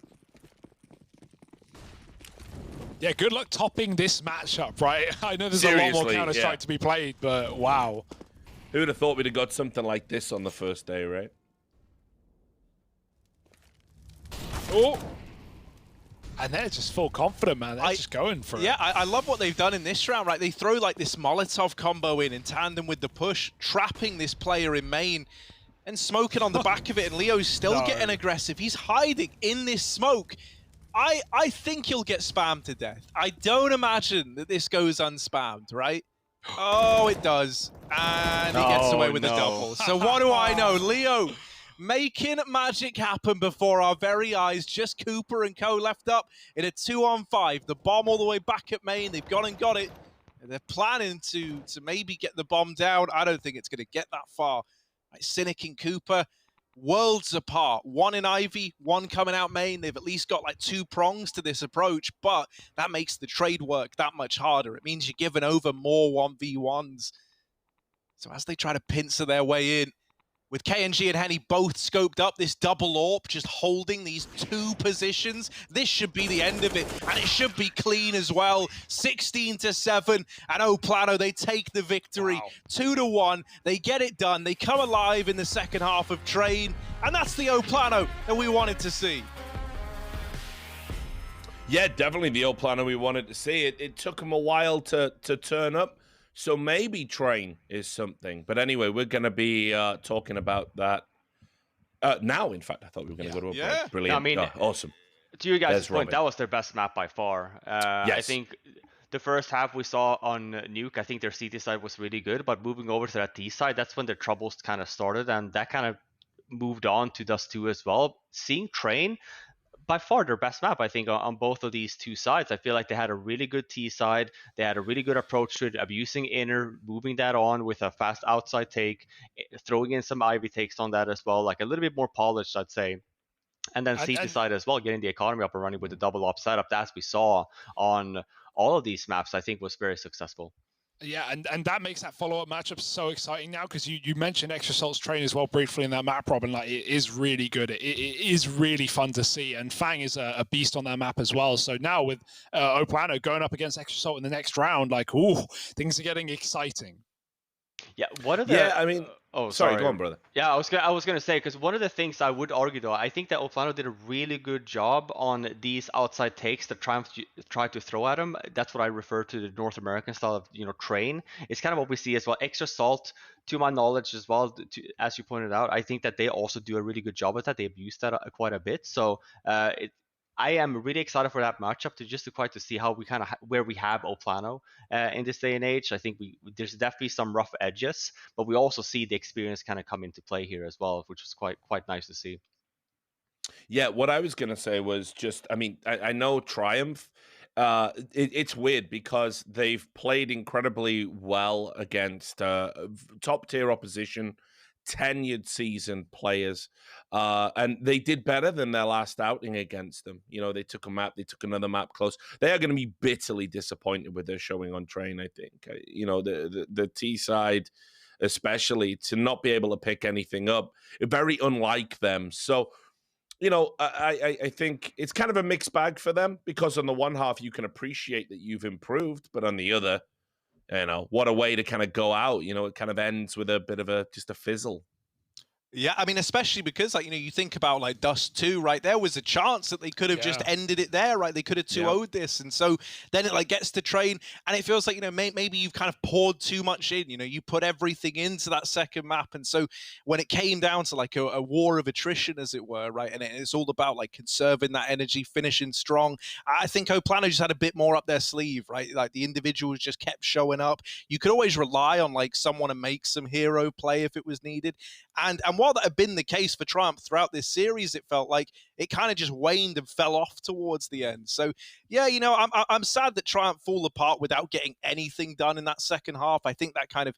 Yeah, good luck topping this matchup, right? I know there's a lot more Counter-Strike to be played, but wow. Who would have thought we'd have got something like this on the first day, right? Oh. And they're just full confident, man. They're just going for it. Yeah, I love what they've done in this round, right? They throw like this Molotov combo in tandem with the push, trapping this player in main and smoking on the back of it. And Leo's still getting aggressive. He's hiding in this smoke. I think he'll get spammed to death. I don't imagine that this goes unspammed, right? Oh, it does. And he gets away with the double. So what do I know? Leo making magic happen before our very eyes. Just Cooper and co left up in a 2-on-5. The bomb all the way back at main. They've gone and got it. And they're planning to maybe get the bomb down. I don't think it's going to get that far. Like Cynic and Cooper, worlds apart. One in Ivy, one coming out main. They've at least got like 2 prongs to this approach, but that makes the trade work that much harder. It means you're giving over more 1v1s. So as they try to pincer their way in, with KNG and Henny both scoped up, this double AWP just holding these 2 positions. This should be the end of it, and it should be clean as well. 16-7, and Plano, they take the victory. 2-1, they get it done. They come alive in the second half of Train, and that's the Plano that we wanted to see. Yeah, definitely the Plano we wanted to see. It took them a while to turn up. So maybe Train is something. But anyway, we're going to be talking about that now. In fact, I thought we were going to go to a break. Brilliant. No, I mean, awesome. To you guys' point, that was their best map by far. I think the first half we saw on Nuke, I think their CT side was really good. But moving over to that D side, that's when their troubles kind of started. And that kind of moved on to Dust 2 as well. Seeing Train, by far their best map, I think, on both of these 2 sides. I feel like they had a really good T side. They had a really good approach to it, abusing inner, moving that on with a fast outside take, throwing in some Ivy takes on that as well, like a little bit more polished, I'd say. And then CT side as well, getting the economy up and running with the double op setup, as we saw on all of these maps, I think was very successful. Yeah, and that makes that follow-up matchup so exciting now, because you mentioned Extra Salt's Train as well briefly in that map, Rob, and like it is really good. It is really fun to see, and Fang is a beast on that map as well. So now with Plano going up against Extra Salt in the next round, like, ooh, things are getting exciting. Yeah, what are the... Yeah, I mean... Oh, sorry, go on, brother. Yeah, I was gonna say, because one of the things I would argue, though, I think that Plano did a really good job on these outside takes that Triumph tried to throw at him. That's what I refer to the North American style of Train. It's kind of what we see as well. Extra Salt, to my knowledge as well, as you pointed out, I think that they also do a really good job with that. They abuse that quite a bit. So I am really excited for that matchup to quite to see how we kind of where we have Oplano in this day and age. I think there's definitely some rough edges, but we also see the experience kind of come into play here as well, which was quite nice to see. Yeah, what I was gonna say was just, I mean, I know Triumph. It's weird because they've played incredibly well against top tier opposition, tenured seasoned players, and they did better than their last outing against them. You know, they took another map close. They are going to be bitterly disappointed with their showing on Train. I think, you know, the T side, especially to not be able to pick anything up, very unlike them. So, you know, I think it's kind of a mixed bag for them, because on the one half you can appreciate that you've improved, but on the other, you know, what a way to kind of go out. You know, it kind of ends with a bit of just a fizzle. Yeah, I mean, especially because, like, you know, you think about, like, Dust 2, right? There was a chance that they could have just ended it there, right? They could have 2-0'd this. And so then it, like, gets to Train, and it feels like, you know, maybe you've kind of poured too much in. You know, you put everything into that second map. And so when it came down to, like, a war of attrition, as it were, right? And it's all about, like, conserving that energy, finishing strong. I think Oplano just had a bit more up their sleeve, right? Like, the individuals just kept showing up. You could always rely on, like, someone to make some hero play if it was needed. And while that had been the case for Triumph throughout this series, it felt like it kind of just waned and fell off towards the end. So, yeah, you know, I'm sad that Triumph fall apart without getting anything done in that second half. I think that kind of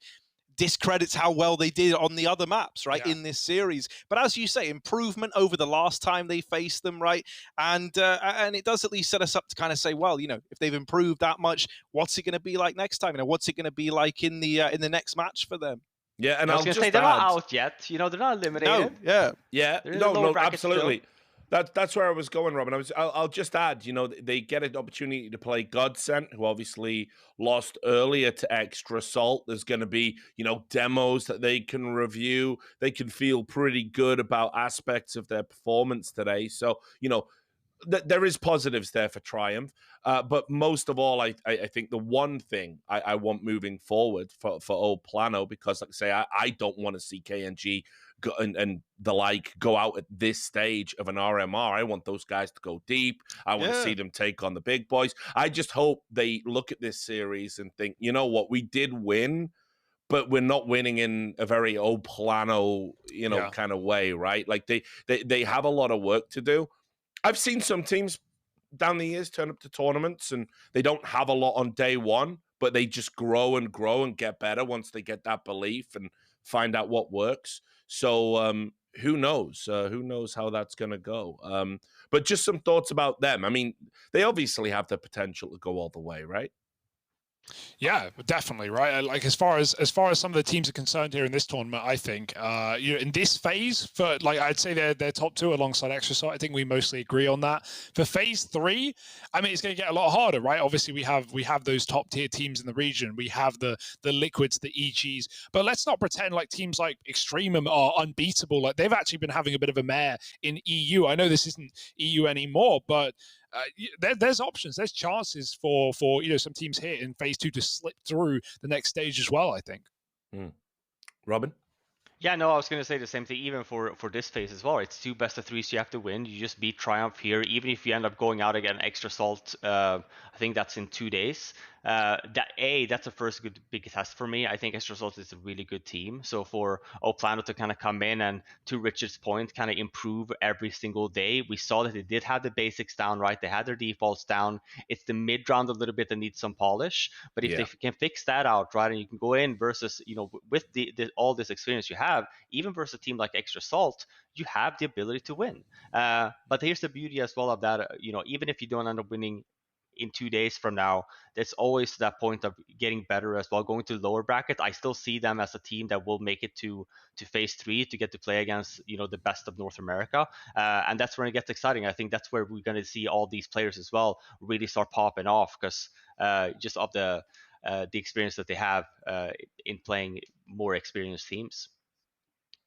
discredits how well they did on the other maps, right, in this series. But as you say, improvement over the last time they faced them, right? And it does at least set us up to kind of say, well, you know, if they've improved that much, what's it going to be like next time? You know, what's it going to be like in the next match for them? Yeah, and I was I'll going to just say they're add, not out yet. You know, they're not eliminated. No, yeah, They're in the lower no, bracket absolutely. still. That's where I was going, Robin. I'll just add, you know, they get an opportunity to play Godsent, who obviously lost earlier to Extra Salt. There's going to be, you know, demos that they can review. They can feel pretty good about aspects of their performance today. So, you know, there is positives there for Triumph, but most of all, I think the one thing I want moving forward for Old Plano, because like I say, I don't want to see KNG go, and the like go out at this stage of an RMR. I want those guys to go deep. I want to see them take on the big boys. I just hope they look at this series and think, you know what, we did win, but we're not winning in a very Old Plano, you know, kind of way, right? Like they have a lot of work to do. I've seen some teams down the years turn up to tournaments and they don't have a lot on day one, but they just grow and get better once they get that belief and find out what works. So who knows? Who knows how that's going to go? But just some thoughts about them. I mean, they obviously have the potential to go all the way, right? Yeah, definitely, right. Like as far as some of the teams are concerned here in this tournament, I think you know, in this phase, for like I'd say they're top two alongside Extra Salt. I think we mostly agree on that. For phase 3, I mean, it's going to get a lot harder, right? Obviously, we have those top tier teams in the region. We have the Liquids, the EGs, but let's not pretend like teams like Extremum are unbeatable. Like they've actually been having a bit of a mare in EU. I know this isn't EU anymore, but there's options, there's chances for you know, some teams here in phase 2 to slip through the next stage as well, I think. Robin? Yeah, no, I was going to say the same thing, even for this phase as well. It's 2 best of 3s you have to win. You just beat Triumph here. Even if you end up going out again Extra Salt, I think that's in 2 days. That's the first good big test for me. I think Extra Salt is a really good team. So for Oplano to kind of come in and, to Richard's point, kind of improve every single day. We saw that they did have the basics down, right? They had their defaults down. It's the mid round a little bit that needs some polish. But if they can fix that out, right, and you can go in versus, you know, with all this experience you have, even versus a team like Extra Salt, you have the ability to win. But here's the beauty as well of that, you know, even if you don't end up winning in 2 days from now, there's always that point of getting better as well. Going to the lower bracket, I still see them as a team that will make it to phase 3 to get to play against, you know, the best of North America, and that's when it gets exciting. I think that's where we're going to see all these players as well really start popping off, because just of the experience that they have in playing more experienced teams.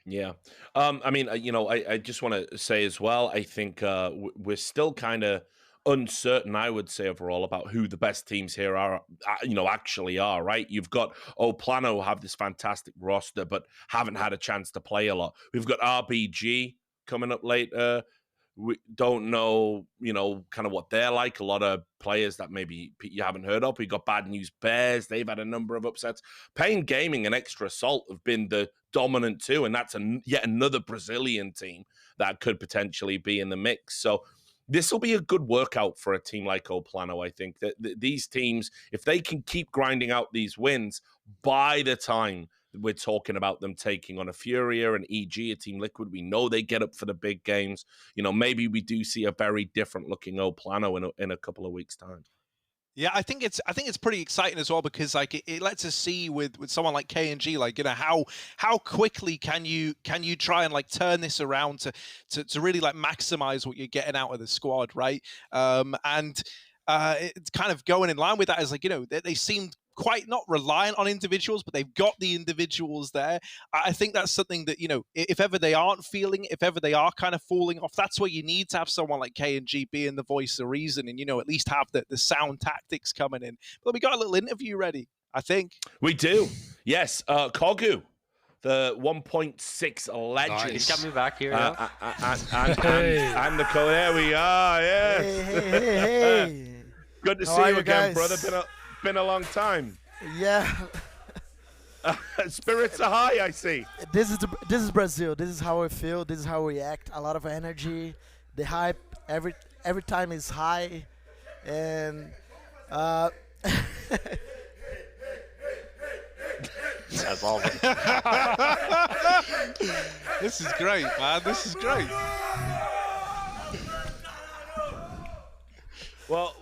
Yeah. I mean, you know, I just want to say as well, I think we're still kind of uncertain, I would say, overall about who the best teams here are, you know, actually are, right? You've got Plano have this fantastic roster, but haven't had a chance to play a lot. We've got RBG coming up later. We don't know, kind of what they're like. A lot of players that maybe you haven't heard of. We got Bad News Bears. They've had a number of upsets. Pain Gaming and Extra Assault have been the dominant two, and that's yet another Brazilian team that could potentially be in the mix. So this will be a good workout for a team like Plano. I think that these teams, if they can keep grinding out these wins, by the time we're talking about them taking on a Furia and EG, a Team Liquid, we know they get up for the big games. Maybe we do see a very different looking Plano in a couple of weeks' time. Yeah, I think it's pretty exciting as well, because like it lets us see with someone like KNG, like, how quickly can you try and like turn this around to really like maximize what you're getting out of the squad, right? And it's kind of going in line with that, is like, they seemed quite not reliant on individuals, but they've got the individuals there. I think that's something that, if ever they aren't feeling, if ever they are kind of falling off, that's where you need to have someone like KNG being the voice of reason, and, at least have the sound tactics coming in. But we got a little interview ready, I think. We do. Yes. Kogu, the 1.6 legend. He's got me back here. And the co. There we are. Yes. Hey. Good to How see you again, guys? brother. Been a long time. Yeah. Spirits are high, I see. This is Brazil. This is how we feel. This is how we act. A lot of energy. The hype every time is high, and As always. This is great, man. This is great. Well,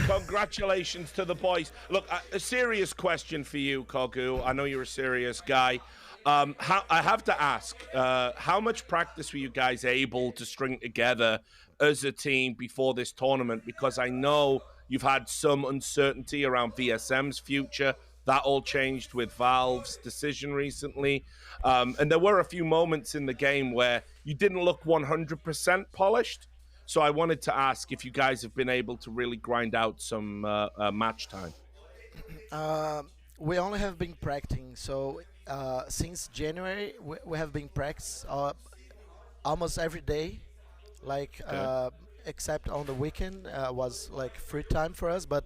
congratulations to the boys. Look, a serious question for you, Kogu. I know you're a serious guy. I have to ask, how much practice were you guys able to string together as a team before this tournament? Because I know you've had some uncertainty around VSM's future. That all changed with Valve's decision recently. And there were a few moments in the game where you didn't look 100% polished. So I wanted to ask if you guys have been able to really grind out some match time. we only have been practicing. So since January, we have been practice almost every day, like except on the weekend was like free time for us. But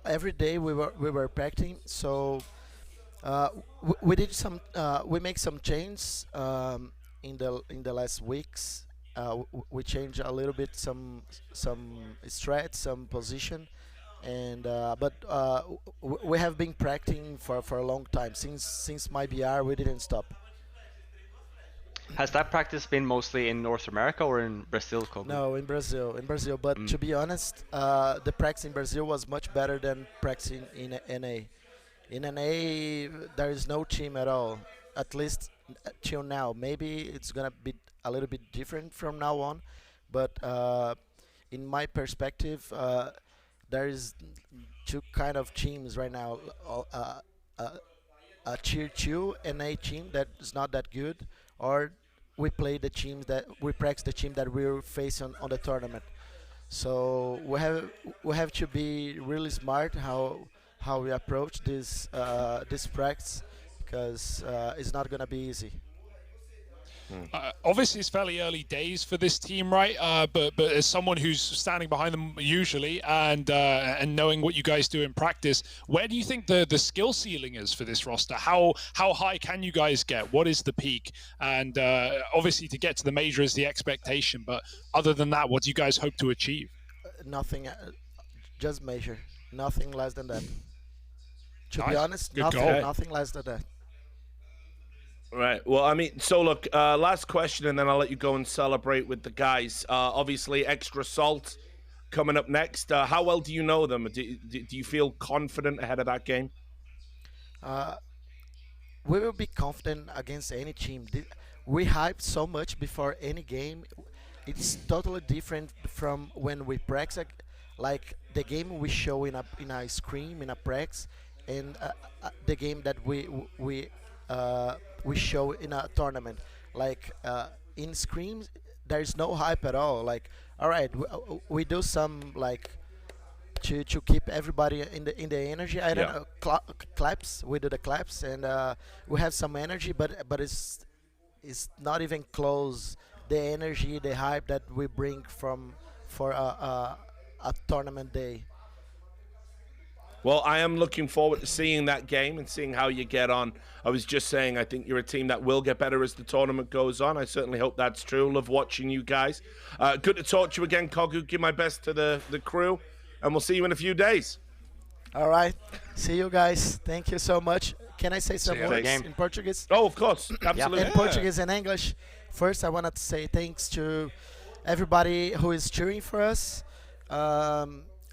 every day we were practicing. So we did some we make some changes in the last weeks. We changed a little bit some strats, some position, and but we have been practicing for a long time. Since my BR, we didn't stop. Has that practice been mostly in North America or in Brazil, Kogu? No, in Brazil. But to be honest, the practice in Brazil was much better than practicing in NA. In NA, there is no team at all, at least till now. Maybe it's gonna be a little bit different from now on, but in my perspective, there is two kind of teams right now. A tier 2 NA team that is not that good, or we play the teams that we practice the team that we're facing on the tournament. So we have to be really smart how we approach this this practice, because it's not gonna be easy. Obviously, it's fairly early days for this team, right? But as someone who's standing behind them usually, and knowing what you guys do in practice, where do you think the skill ceiling is for this roster? How high can you guys get? What is the peak? And obviously, to get to the major is the expectation. But other than that, what do you guys hope to achieve? Nothing, just major. Nothing less than that. To be Nice. honest, Good goal. nothing less than that. Right. Well, I mean, so look, last question, and then I'll let you go and celebrate with the guys. Obviously, Extra Salt coming up next. How well do you know them? Do you feel confident ahead of that game? We will be confident against any team. We hype so much before any game. It's totally different from when we practice. Like the game we show in a scrim, in a practice, and the game that we show in a tournament. Like in scrims, there is no hype at all. Like, all right, we do some like to keep everybody in the energy. I don't know, claps. We do the claps, and we have some energy, but it's not even close the energy, the hype that we bring for a tournament day. Well, I am looking forward to seeing that game and seeing how you get on. I was just saying, I think you're a team that will get better as the tournament goes on. I certainly hope that's true. Love watching you guys. Good to talk to you again, Kogu. Give my best to the crew, and we'll see you in a few days. All right. See you guys. Thank you so much. Can I say some ya. words Game. in Portuguese? Oh, of course. Absolutely. In Portuguese and English. First, I wanted to say thanks to everybody who is cheering for us.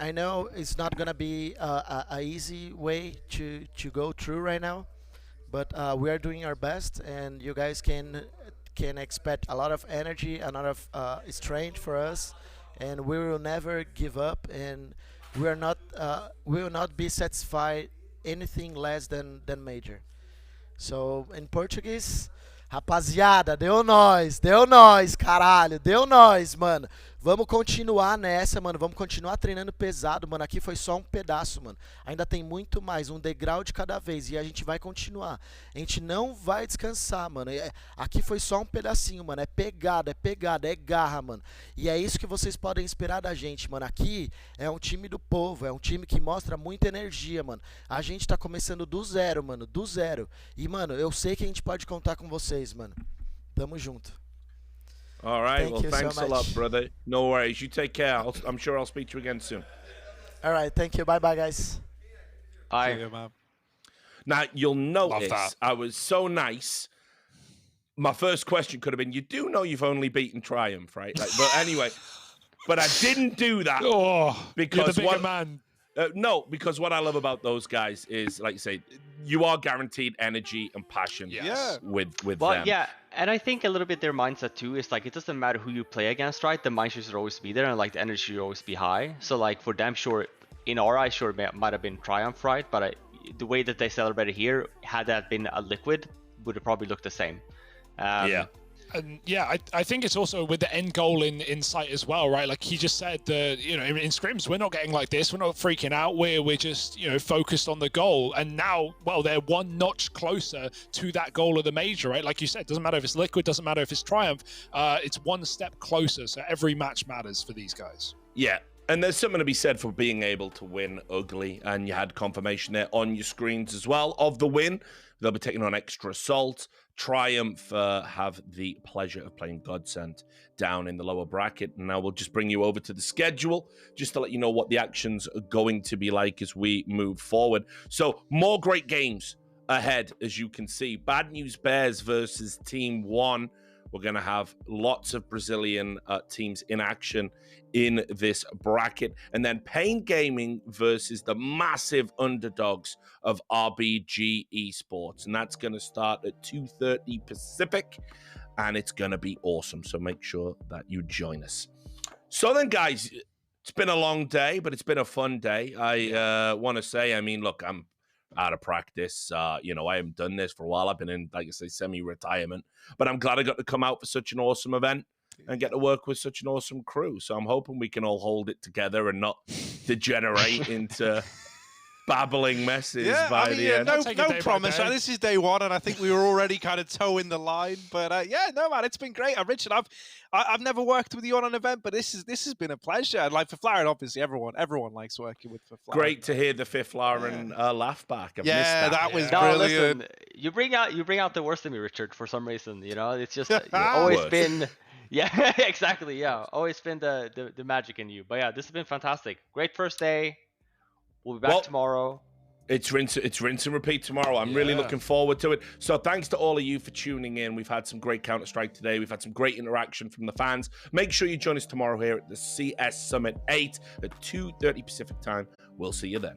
I know it's not gonna be a easy way to go through right now, but we are doing our best, and you guys can expect a lot of energy, a lot of strength for us, and we will never give up, and we will not be satisfied anything less than major. So, in Portuguese, rapaziada, deu nós, caralho, deu nós, mano. Vamos continuar nessa, mano. Vamos continuar treinando pesado, mano. Aqui foi só um pedaço, mano. Ainda tem muito mais, um degrau de cada vez. E a gente vai continuar. A gente não vai descansar, mano. Aqui foi só um pedacinho, mano. É pegada, é garra, mano. E é isso que vocês podem esperar da gente, mano. Aqui é um time do povo, é um time que mostra muita energia, mano. A gente tá começando do zero, mano. Do zero. E, mano, eu sei que a gente pode contar com vocês, mano. Tamo junto. All right. Thank Well, you so thanks a lot, much. brother. No worries. You take care. I'm sure I'll speak to you again soon. All right, thank you. Bye, guys. I See you, man. Now, you'll notice that. I was so nice. My first question could have been, you do know you've only beaten Triumph, right? Like, but anyway, but I didn't do that Oh, you're because the bigger what, man. no, because what I love about those guys is, like you say, you are guaranteed energy and passion Yes. with Well, them. yeah, and I think a little bit their mindset too is like it doesn't matter who you play against, right? The mindset should always be there, and like the energy should always be high. So like for them, sure, in our eyes, sure, it might have been Triumph, right? But the way that they celebrated here, had that been a liquid, would have probably looked the same. Yeah. And yeah, I think it's also with the end goal in sight as well, right? Like he just said that, you know, in scrims, we're not getting like this. We're not freaking out. We're just, you know, focused on the goal. And now, well, they're one notch closer to that goal of the major, right? Like you said, doesn't matter if it's Liquid, doesn't matter if it's Triumph. It's one step closer. So every match matters for these guys. Yeah. And there's something to be said for being able to win ugly. And you had confirmation there on your screens as well of the win. They'll be taking on Extra Assault. Triumph have the pleasure of playing Godsent down in the lower bracket. And now we'll just bring you over to the schedule just to let you know what the actions are going to be like as we move forward. So more great games ahead, as you can see. Bad News Bears versus Team 1. We're going to have lots of Brazilian teams in action in this bracket. And then Pain Gaming versus the massive underdogs of RBG Esports. And that's going to start at 2:30 Pacific. And it's going to be awesome. So make sure that you join us. So then, guys, it's been a long day, but it's been a fun day. I want to say, I mean, look, I'm out of practice. You know, I haven't done this for a while. I've been in, like I say, semi-retirement. But I'm glad I got to come out for such an awesome event and get to work with such an awesome crew. So I'm hoping we can all hold it together and not degenerate into babbling messes by the end. I'll take it No day by promise. day. This is day one, and I think we were already kind of toeing the line. But yeah, no, man, it's been great. Richard, I've never worked with you on an event, but this has been a pleasure. And like for Flower, obviously everyone likes working with Flower. Great to hear the fifth Lauren laugh back. I've missed Yeah, that was No, brilliant. listen, you bring out the worst in me, Richard, for some reason. You know, it's just you've always Worst. been. Yeah, exactly. Yeah, always been the magic in you. But yeah, this has been fantastic. Great first day. We'll be back tomorrow. It's rinse and repeat tomorrow. I'm really looking forward to it. So thanks to all of you for tuning in. We've had some great Counter-Strike today. We've had some great interaction from the fans. Make sure you join us tomorrow here at the CS Summit 8 at 2:30 Pacific time. We'll see you then.